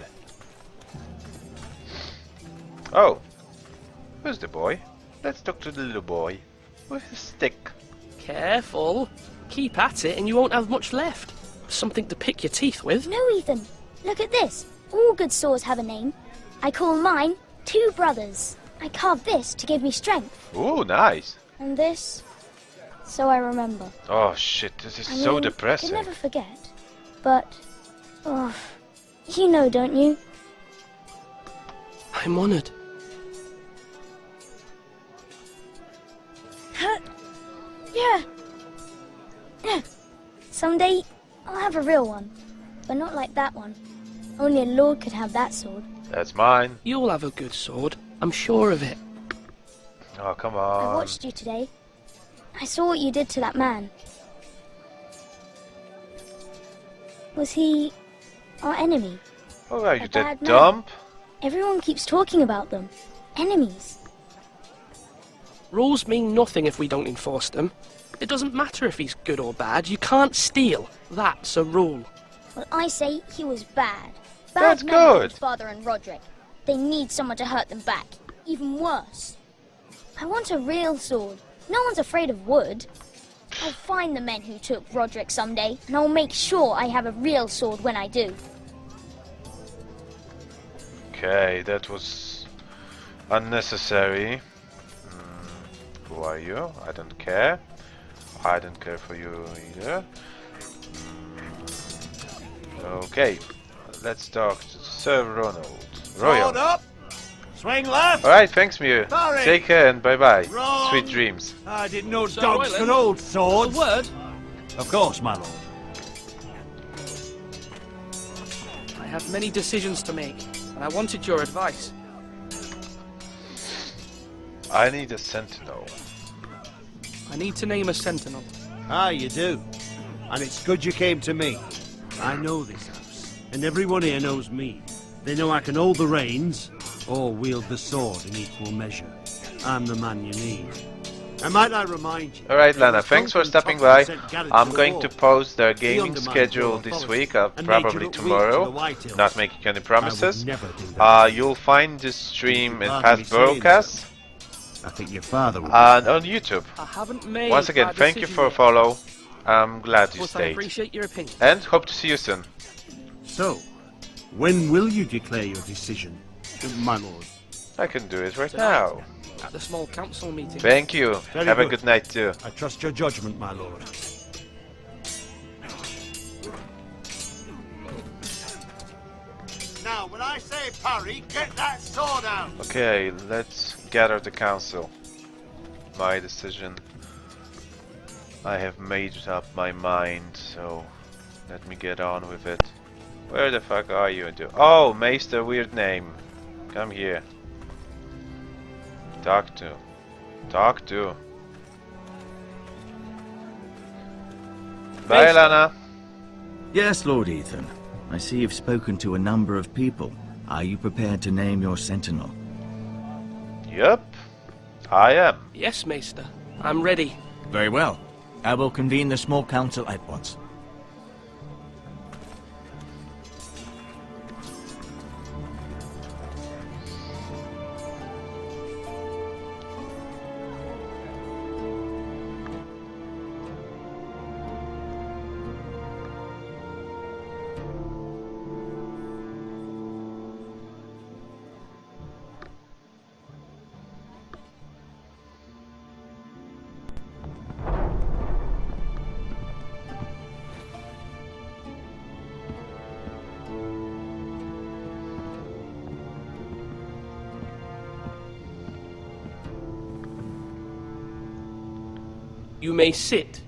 Oh, who's the boy? Let's talk to the little boy with a stick. Careful. Keep at it and you won't have much left. Something to pick your teeth with. No, Ethan. Look at this. All good swords have a name. I call mine Two Brothers. I carved this to give me strength. Ooh, nice. And this, so I remember. Oh shit, this is I so mean, depressing. I could never forget. But, oh, you know, don't you? I'm honoured. Yeah. Yeah. Someday, I'll have a real one. But not like that one. Only a lord could have that sword. That's mine. You'll have a good sword. I'm sure of it. Oh, come I on. watched you today. I saw what you did to that man. Was he our enemy? Oh, are you A that bad man? dumb? Everyone keeps talking about them. Enemies. Rules mean nothing if we don't enforce them. It doesn't matter if he's good or bad. You can't steal. That's a rule. Well, I say he was bad. Bad That's men killed good. Father and Roderick. They need someone to hurt them back. Even worse. I want a real sword. No one's afraid of wood. I'll find the men who took Roderick someday, and I'll make sure I have a real sword when I do. Okay, that was unnecessary. Who are you? I don't care. I don't care for you either. Okay, let's talk to Sir Ronald. Royal. Sword up. Swing left. Alright, thanks Mew. Sorry. Take care and bye bye. Wrong. Sweet dreams. I didn't know Sir dogs Royland, could hold swords. A word? Of course, my lord. I have many decisions to make, and I wanted your advice. I need a sentinel. I need to name a sentinel. Ah, you do. And it's good you came to me. I know this house, and everyone here knows me. They know I can hold the reins, or wield the sword in equal measure. I'm the man you need. And might I remind you... Alright Lana, thanks for stopping by. I'm going to post the gaming undermined schedule Lord this Forrest week, and made you probably look weak to tomorrow. the Whitehills. Not making any promises. never do that. You'll find this stream in Pardon me past saying broadcasts I think your father would. and on YouTube. I haven't made Once again, that thank you decision for a yet, follow. I'm glad you but I stayed. appreciate your opinion. And hope to see you soon. So, when will you declare your decision, my lord? I can do it right Tonight. now. At the small council meeting. Thank you. Very Have a good. good night too. I trust your judgment, my lord. Now, when I say parry, get that sword out! Okay, let's gather the council. My decision. I have made up my mind, so let me get on with it. Where the fuck are you? Oh, Maester, weird name. Come here. Talk to. Talk to. Bye, Lana. Yes, Lord Ethan. I see you've spoken to a number of people. Are you prepared to name your sentinel? Yep, I am. Yes, Maester. I'm ready. Very well. I will convene the small council at once. You may sit.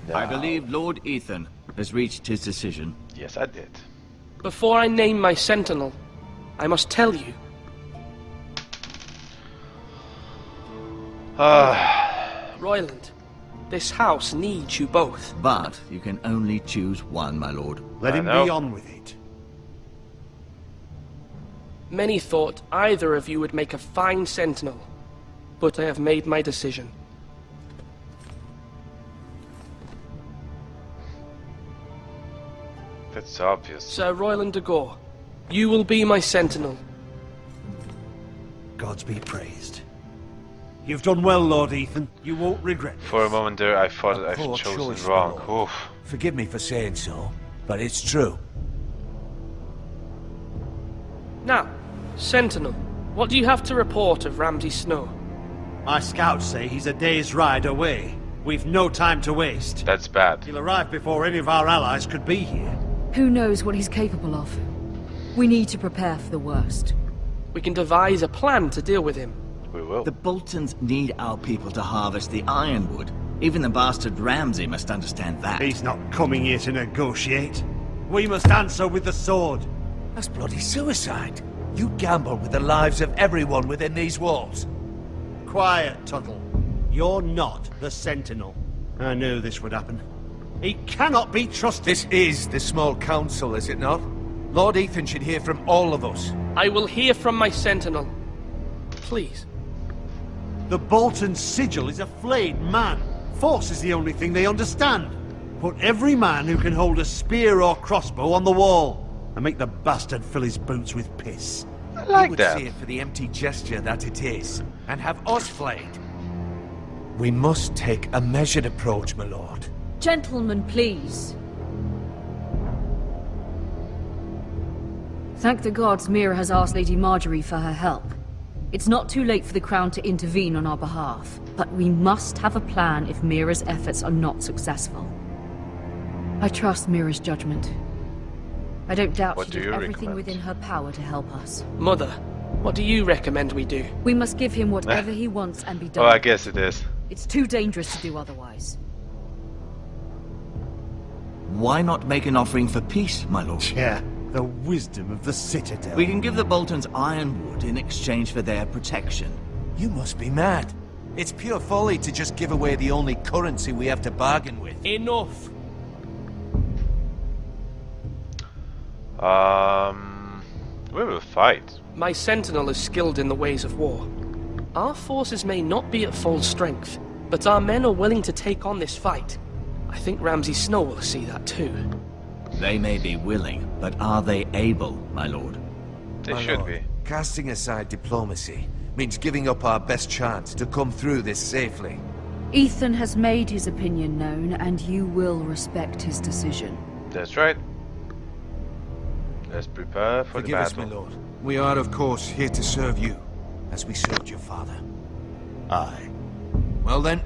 No. I believe Lord Ethan has reached his decision. Yes, I did. Before I name my sentinel, I must tell you. Royland, this house needs you both. But you can only choose one, my lord. Let him be on with it. Many thought either of you would make a fine sentinel, but I have made my decision. That's obvious. Sir Royland de Gore, you will be my sentinel. Gods be praised. You've done well, Lord Ethan. You won't regret this. For a moment there, I thought I've poor chosen choice, wrong. my lord. Oof. Forgive me for saying so, but it's true. Now, Sentinel, what do you have to report of Ramsay Snow? My scouts say he's a day's ride away. We've no time to waste. That's bad. He'll arrive before any of our allies could be here. Who knows what he's capable of? We need to prepare for the worst. We can devise a plan to deal with him. We will. The Boltons need our people to harvest the ironwood. Even the bastard Ramsay must understand that. He's not coming here to negotiate. We must answer with the sword. That's bloody suicide. You gamble with the lives of everyone within these walls. Quiet, Tuttle. You're not the Sentinel. I knew this would happen. He cannot be trusted. This is the small council, is it not? Lord Ethan should hear from all of us. I will hear from my sentinel. Please. The Bolton sigil is a flayed man. Force is the only thing they understand. Put every man who can hold a spear or crossbow on the wall, and make the bastard fill his boots with piss. I like would that. see it for the empty gesture that it is, and have us flayed. We must take a measured approach, my lord. Gentlemen, please. Thank the gods Mira has asked Lady Marjorie for her help. It's not too late for the Crown to intervene on our behalf, but we must have a plan if Mira's efforts are not successful. I trust Mira's judgment. I don't doubt What she do did you everything recommend? within her power to help us. Mother, what do you recommend we do? We must give him whatever he wants and be done. Oh, I guess it is. It's too dangerous to do otherwise. Why not make an offering for peace, my lord? Yeah, the wisdom of the Citadel. We can give the Boltons ironwood in exchange for their protection. You must be mad. It's pure folly to just give away the only currency we have to bargain with. Enough! We will fight. My sentinel is skilled in the ways of war. Our forces may not be at full strength, but our men are willing to take on this fight. I think Ramsay Snow will see that too. They may be willing, but are they able, my lord? They My should lord, be. casting aside diplomacy means giving up our best chance to come through this safely. Ethan has made his opinion known, and you will respect his decision. That's right. Let's prepare for Forgive the us, battle. my lord. We are, of course, here to serve you, as we served your father. Aye. Well then,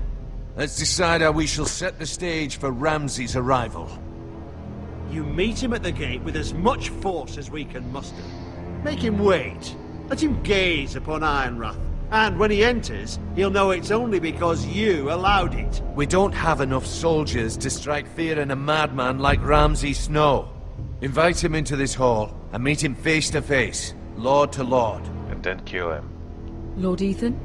let's decide how we shall set the stage for Ramsay's arrival. You meet him at the gate with as much force as we can muster. Make him wait. Let him gaze upon Ironrath. And when he enters, he'll know it's only because you allowed it. We don't have enough soldiers to strike fear in a madman like Ramsay Snow. Invite him into this hall and meet him face to face, lord to lord. And then kill him. Lord Ethan?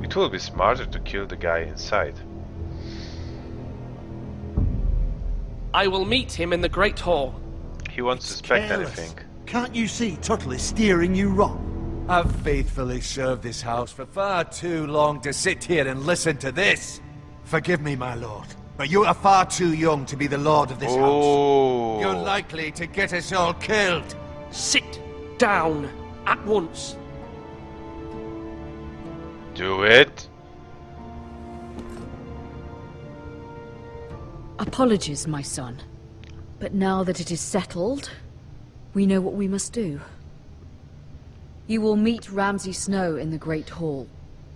It will be smarter to kill the guy inside. I will meet him in the Great Hall. He won't suspect careless. anything. Can't you see Tuttle is steering you wrong? I've faithfully served this house for far too long to sit here and listen to this. Forgive me, my lord, but you are far too young to be the lord of this house. You're likely to get us all killed. Sit down at once. Do it. Apologies, my son. But now that it is settled, we know what we must do. You will meet Ramsay Snow in the Great Hall,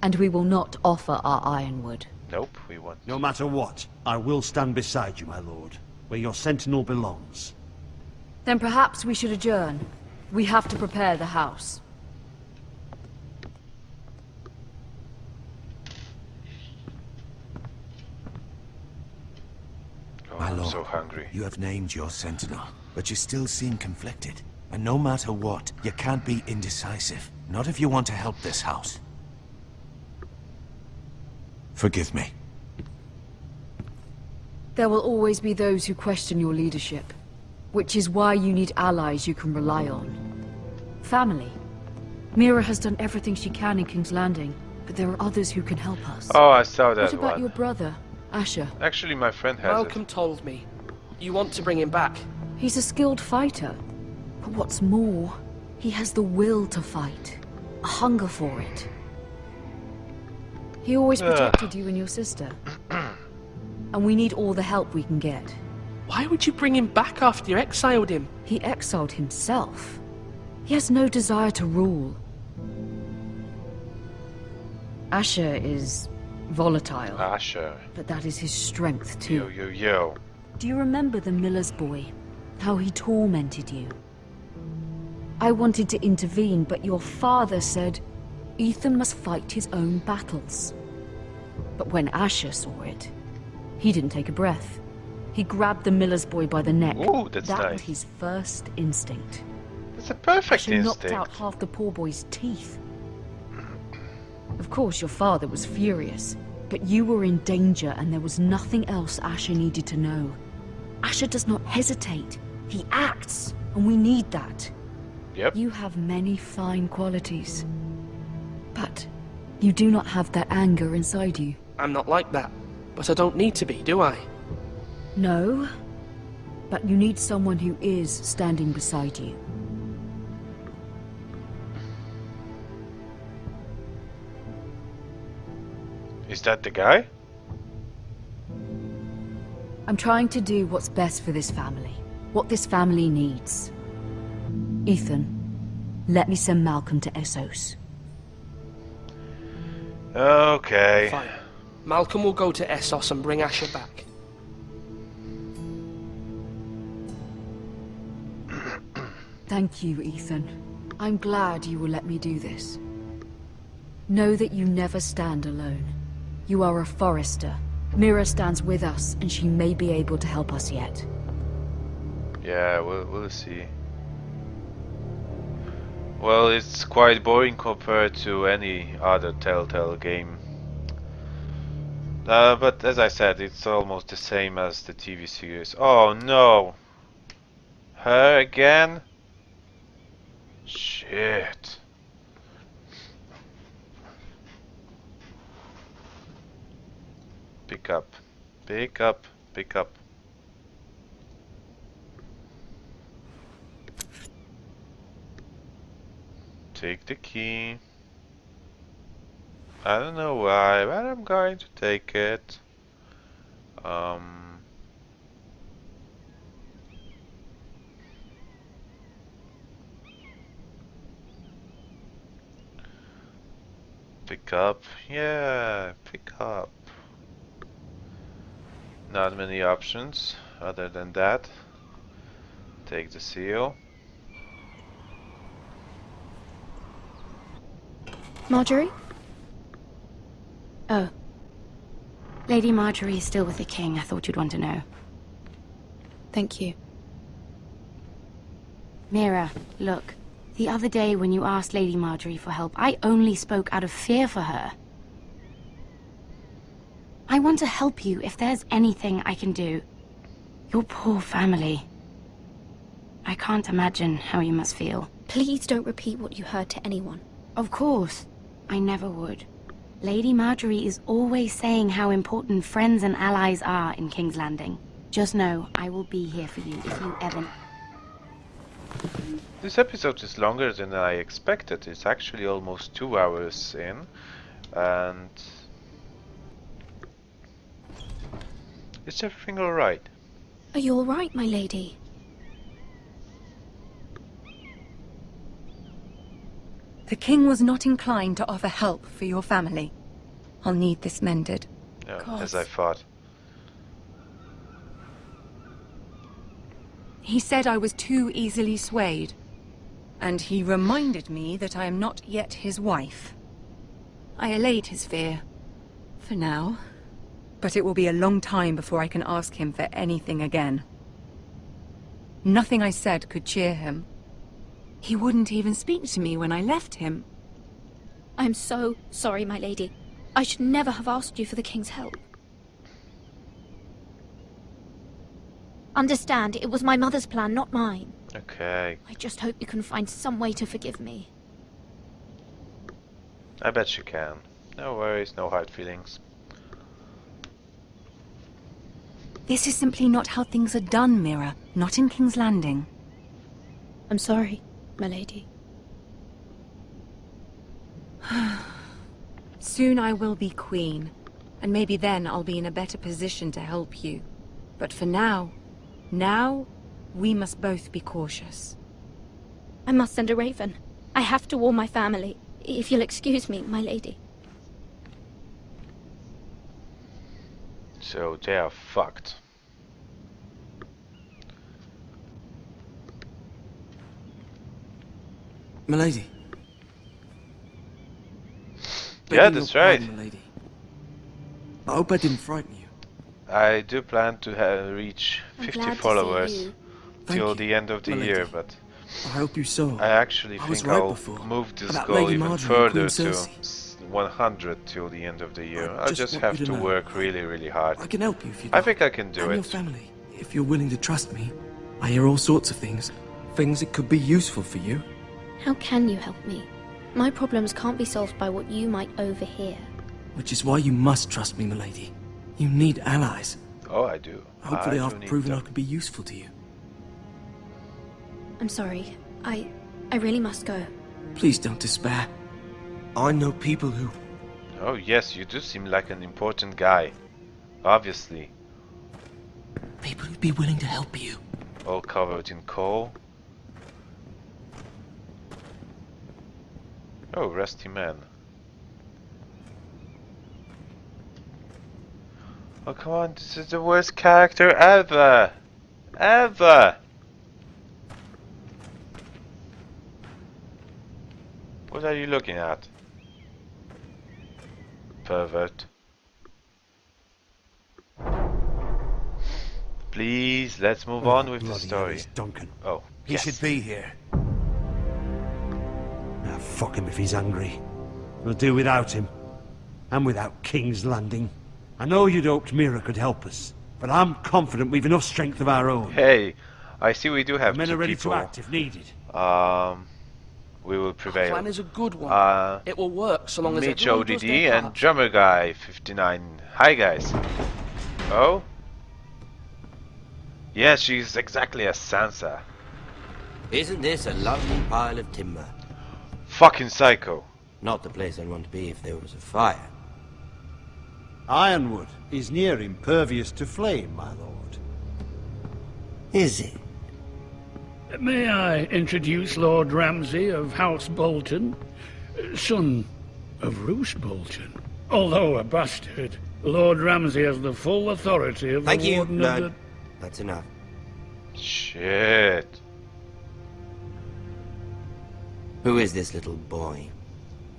and we will not offer our ironwood. Nope, we won't. No matter what, I will stand beside you, my lord, where your sentinel belongs. Then perhaps we should adjourn. We have to prepare the house. My lord, I'm so hungry. You have named your sentinel, but you still seem conflicted. And no matter what, you can't be indecisive. Not if you want to help this house. Forgive me. There will always be those who question your leadership, which is why you need allies you can rely on. Family. Mira has done everything she can in King's Landing, but there are others who can help us. Oh, I saw that What about one. your brother, Asher? Actually, my friend has Malcolm told me. You want to bring him back. He's a skilled fighter. But what's more, he has the will to fight. A hunger for it. He always protected you and your sister. And we need all the help we can get. Why would you bring him back after you exiled him? He exiled himself. He has no desire to rule. Asher is volatile. Asher. But that is his strength too. Yo. Do you remember the miller's boy? How he tormented you? I wanted to intervene, but your father said Ethan must fight his own battles. But when Asher saw it, he didn't take a breath. He grabbed the miller's boy by the neck. Ooh, that's that nice. was his first instinct. That's a perfect Asher knocked instinct. out half the poor boy's teeth. Of course, your father was furious, but you were in danger and there was nothing else Asher needed to know. Asher does not hesitate. He acts, and we need that. Yep. You have many fine qualities, but you do not have that anger inside you. I'm not like that, but I don't need to be, do I? No, but you need someone who is standing beside you. Is that the guy? I'm trying to do what's best for this family, what this family needs. Ethan, let me send Malcolm to Essos. Okay. Fine. Malcolm will go to Essos and bring Asher back. Thank you, Ethan. I'm glad you will let me do this. Know that you never stand alone. You are a Forester. Mira stands with us, and she may be able to help us yet. Yeah, we'll see. Well, it's quite boring compared to any other Telltale game. But as I said, it's almost the same as the TV series. Oh no! Her again? Shit. Pick up. Pick up. Pick up. Take the key. I don't know why, but I'm going to take it. Pick up. Yeah, pick up. Not many options other than that. Take the seal. Marjorie? Oh. Lady Marjorie is still with the king. I thought you'd want to know. Thank you. Mira, look. The other day when you asked Lady Marjorie for help, I only spoke out of fear for her. I want to help you if there's anything I can do. Your poor family. I can't imagine how you must feel. Please don't repeat what you heard to anyone. Of course. I never would. Lady Marjorie is always saying how important friends and allies are in King's Landing. Just know, I will be here for you if you ever... This episode is longer than I expected. It's actually almost 2 hours in, and is everything alright? Are you alright, my lady? The king was not inclined to offer help for your family. I'll need this mended. Yeah, as I thought. He said I was too easily swayed. And he reminded me that I am not yet his wife. I allayed his fear. For now. But it will be a long time before I can ask him for anything again. Nothing I said could cheer him. He wouldn't even speak to me when I left him. I'm so sorry, my lady. I should never have asked you for the king's help. Understand, it was my mother's plan, not mine. Okay. I just hope you can find some way to forgive me. I bet you can. No worries, no hard feelings. This is simply not how things are done, Mira. Not in King's Landing. I'm sorry, my lady. Soon I will be queen, and maybe then I'll be in a better position to help you. But for now, we must both be cautious. I must send a raven. I have to warn my family. If you'll excuse me, my lady. So they are fucked. Milady. Yeah, that's right. Milady. I hope I didn't frighten you. I do plan to reach 50 followers till the end of the year, but I hope you saw. I actually think I'll move this goal even further to 100 till the end of the year. I just have to work really hard. I can help you if you I think I can do and it. your family, if you're willing to trust me. I hear all sorts of things. Things that could be useful for you. How can you help me? My problems can't be solved by what you might overhear. Which is why you must trust me, milady. You need allies. Oh, I do. Hopefully I I've proven I can be useful to you. I'm sorry. I really must go. Please don't despair. I know people who... Oh yes, you do seem like an important guy. Obviously. People who'd be willing to help you. All covered in coal. Oh, rusty man. Oh come on, this is the worst character ever! Ever! What are you looking at? Pervert. Please, let's move on with the story. Duncan. Oh, he yes. should be here. Ah, fuck him if he's angry. We'll do without him. And without King's Landing. I know you'd hoped Mira could help us, but I'm confident we've enough strength of our own. Hey, I see we do have Men two are ready people. to act if needed. We will prevail. The plan is a good one. It will work so long as Mitch everyone does ODD their and part. Drummer Guy 59. Hi guys. Oh? Yeah, she's exactly as Sansa. Isn't this a lovely pile of timber? Fucking psycho. Not the place I'd want to be if there was a fire. Ironwood is near impervious to flame, my lord. Is it? May I introduce Lord Ramsay of House Bolton, son of Roose Bolton. Although a bastard, Lord Ramsay has the full authority of Thank the you, Warden of the... Lord. That's enough. Shit. Who is this little boy?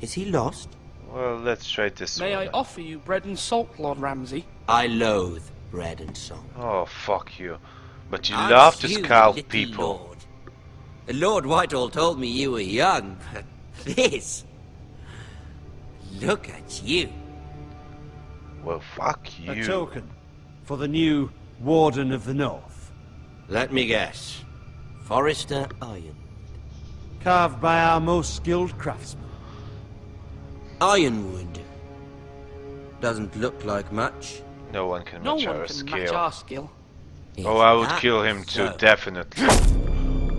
Is he lost? Well, let's try this May one. I offer you bread and salt, Lord Ramsay? I loathe bread and salt. Oh, fuck you. But you Aren't love to you, scalp little people. Lord? The Lord Whitehall told me you were young, but this... Look at you. Well, fuck you. A token for the new Warden of the North. Let me guess. Forrester Iron. Carved by our most skilled craftsmen. Ironwood. Doesn't look like much. No one can No match one our can skill. match our skill. Oh, I would that kill him too, so? definitely.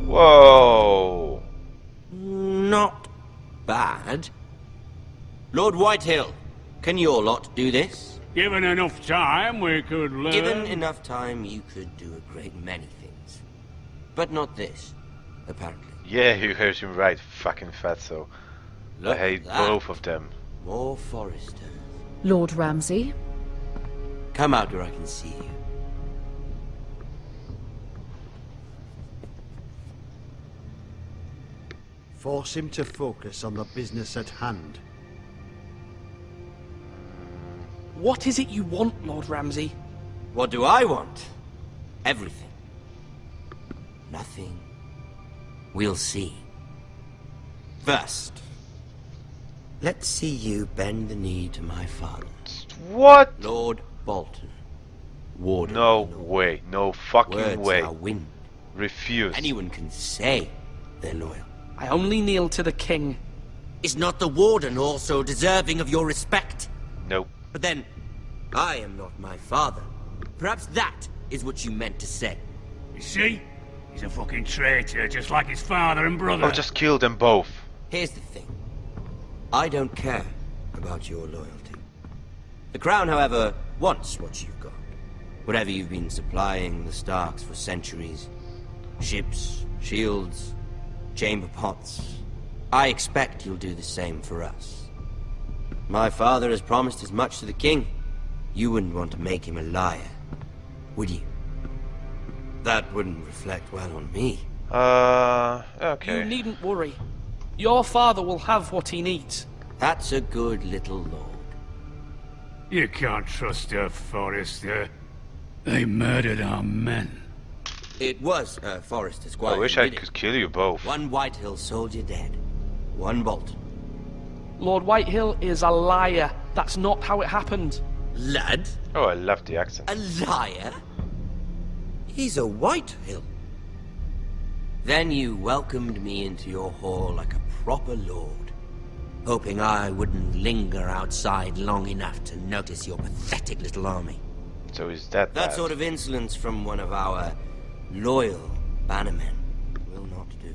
Whoa! Not bad. Lord Whitehill, can your lot do this? Given enough time, we could learn. Given enough time, you could do a great many things. But not this, apparently. Yeah, you heard him right, fucking fatso. I Look hate at that. both of them. More Forresters. Lord Ramsay? Come out where I can see you. Force him to focus on the business at hand. What is it you want, Lord Ramsay? What do I want? Everything. Nothing. We'll see. First, let's see you bend the knee to my father. What? Lord Bolton. Warden. No way. No fucking Words way. are wind. Refuse. Anyone can say they're loyal. I only kneel to the king. Is not the Warden also deserving of your respect? Nope. But then, I am not my father. Perhaps that is what you meant to say. You see? He's a fucking traitor, just like his father and brother. Oh, just kill them both. Here's the thing. I don't care about your loyalty. The Crown, however, wants what you've got. Whatever you've been supplying the Starks for centuries. Ships, shields, chamber pots. I expect you'll do the same for us. My father has promised as much to the king. You wouldn't want to make him a liar, would you? That wouldn't reflect well on me. Okay. You needn't worry. Your father will have what he needs. That's a good little lord. You can't trust her, Forrester. They murdered our men. It was Forrester Squire. I wish I could kill you both. One Whitehill soldier dead. One Bolton. Lord Whitehill is a liar. That's not how it happened. Lad? Oh, I love the accent. A liar? He's a Whitehill. Then you welcomed me into your hall like a proper lord, hoping I wouldn't linger outside long enough to notice your pathetic little army. So is that That bad? sort of insolence from one of our loyal bannermen will not do.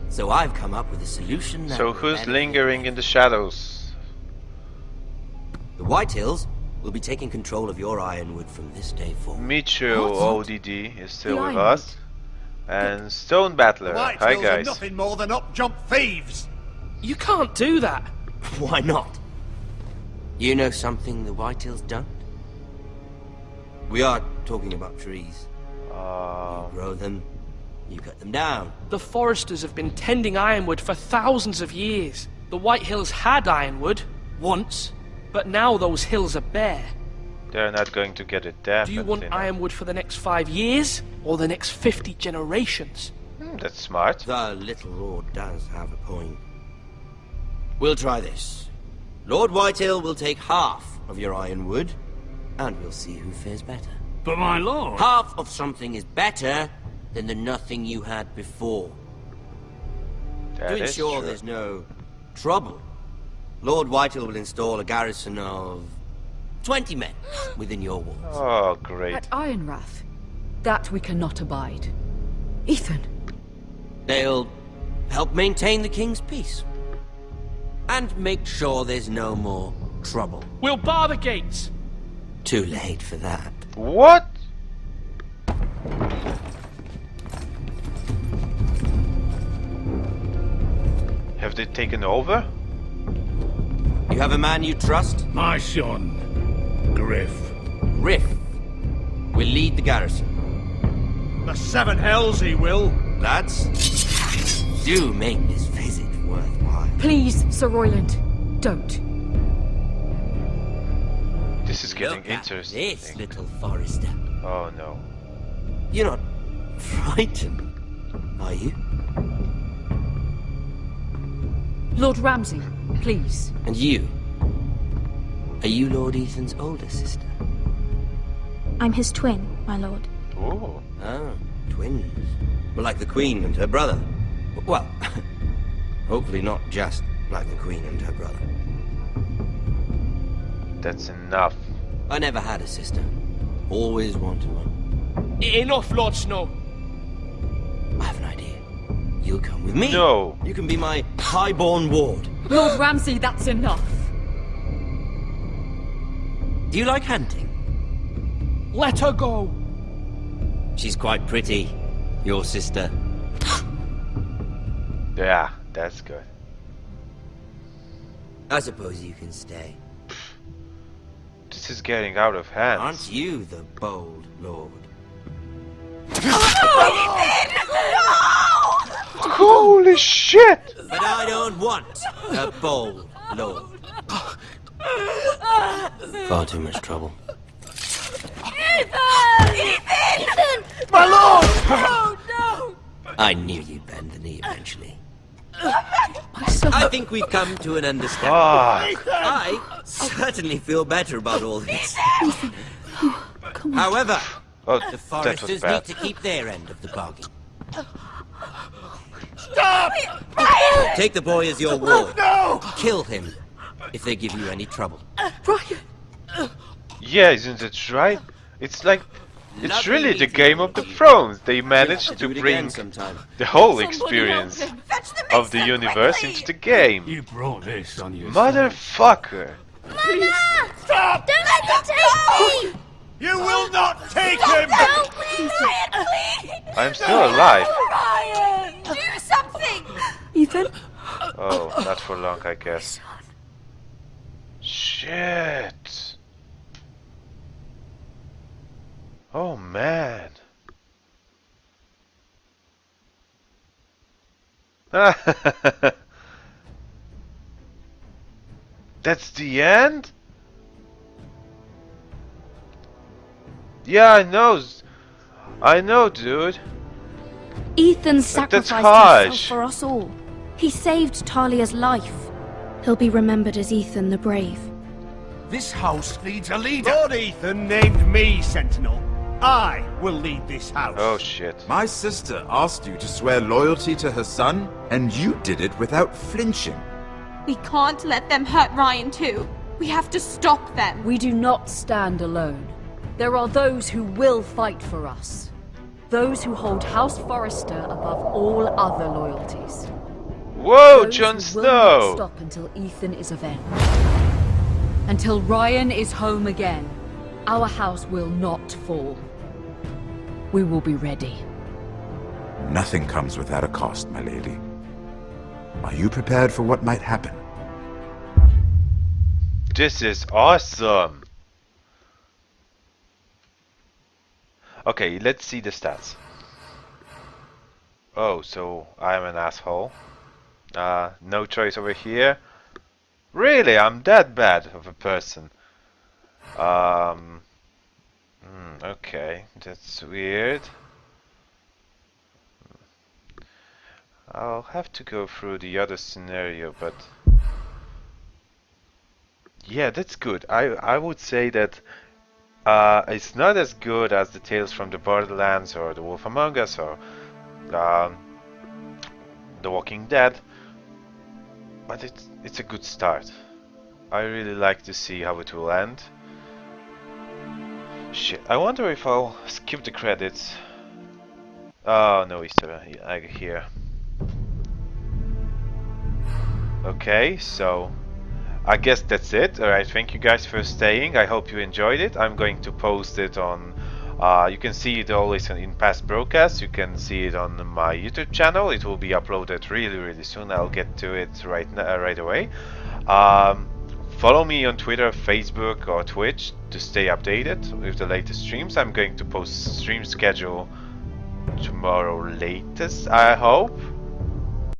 So I've come up with a solution that So will who's benefit lingering in the shadows? The Whitehills will be taking control of your ironwood from this day forward. Micho What? ODD is still The with Ironwood. us. And Stone Battler. Hi Whitehills are guys. nothing more than up-jump thieves. You can't do that. Why not? You know something the Whitehills don't? We are talking about trees. You grow them, you cut them down. The Foresters have been tending ironwood for thousands of years. The Whitehills had ironwood, once, but now those hills are bare. They're not going to get it Do definitely. you want not. ironwood for the next 5 years, or the next 50 generations? That's smart. The little lord does have a point. We'll try this. Lord Whitehill will take half of your ironwood, and we'll see who fares better. But my lord... Half of something is better than the nothing you had before. That To is ensure true. there's no trouble, Lord Whitehill will install a garrison of 20 men within your walls. Oh, great. At Ironrath? That we cannot abide. Ethan! They'll help maintain the king's peace. And make sure there's no more trouble. We'll bar the gates! Too late for that. What? Have they taken over? You have a man you trust? My son, Griff. Griff will lead the garrison. The seven hells he will. Lads, do make this visit worthwhile. Please, Sir Royland, don't. This is getting Look at interesting. this, little Forrester. Oh no. You're not frightened, are you? Lord Ramsay, please. And you? Are you Lord Ethan's older sister? I'm his twin, my lord. Oh. Ah, twins. Well, like the Queen and her brother. Well, hopefully not just like the Queen and her brother. That's enough. I never had a sister. Always wanted one. Enough, Lord Snow. I have an idea. You'll come with me. No. You can be my highborn ward. Lord Ramsay, that's enough. Do you like hunting? Let her go. She's quite pretty. Your sister. Yeah, that's good. I suppose you can stay. This is getting out of hand. Aren't you the bold lord? Holy shit! But I don't want a bold lord. Far too much trouble. Ethan! My lord! Oh, no! I knew you'd bend the knee eventually. I think we've come to an understanding. I certainly feel better about all this. However, the Foresters need to keep their end of the bargain. Stop! Brian! Take the boy as your ward. No! Kill him if they give you any trouble. Brian! Yeah, isn't it right? It's like... It's really the Game of the Thrones. They managed to bring the whole experience of the universe into the game. You brought this on your Motherfucker! Mama! Stop! Don't let them take me! You will not take him! Help me! Brian, please! I'm still alive. Brian! Do something! Ethan? Oh, not for long, I guess. Shit! Oh man! That's the end? Yeah, I know, dude. Ethan But sacrificed that's harsh. himself for us all. He saved Talia's life. He'll be remembered as Ethan the Brave. This house needs a leader. Lord Ethan named me Sentinel. I will lead this house. Oh shit. My sister asked you to swear loyalty to her son, and you did it without flinching. We can't let them hurt Ryan too. We have to stop them. We do not stand alone. There are those who will fight for us. Those who hold House Forrester above all other loyalties. Whoa, Those Jon who Snow! will not stop until Ethan is avenged. Until Ryan is home again, our house will not fall. We will be ready. Nothing comes without a cost, my lady. Are you prepared for what might happen? This is awesome! Okay, let's see the stats. Oh, so I'm an asshole. No choice over here. Really, I'm that bad of a person. Okay, that's weird. I'll have to go through the other scenario, but yeah, that's good. I would say that it's not as good as the Tales from the Borderlands or The Wolf Among Us or The Walking Dead, but it's a good start. I really like to see how it will end. Shit, I wonder if I'll skip the credits. Oh no, Easter egg here. Okay, so I guess that's it. Alright, thank you guys for staying. I hope you enjoyed it. I'm going to post it on... you can see it always in past broadcasts. You can see it on my YouTube channel. It will be uploaded really soon. I'll get to it right away. Follow me on Twitter, Facebook or Twitch to stay updated with the latest streams. I'm going to post stream schedule tomorrow latest, I hope.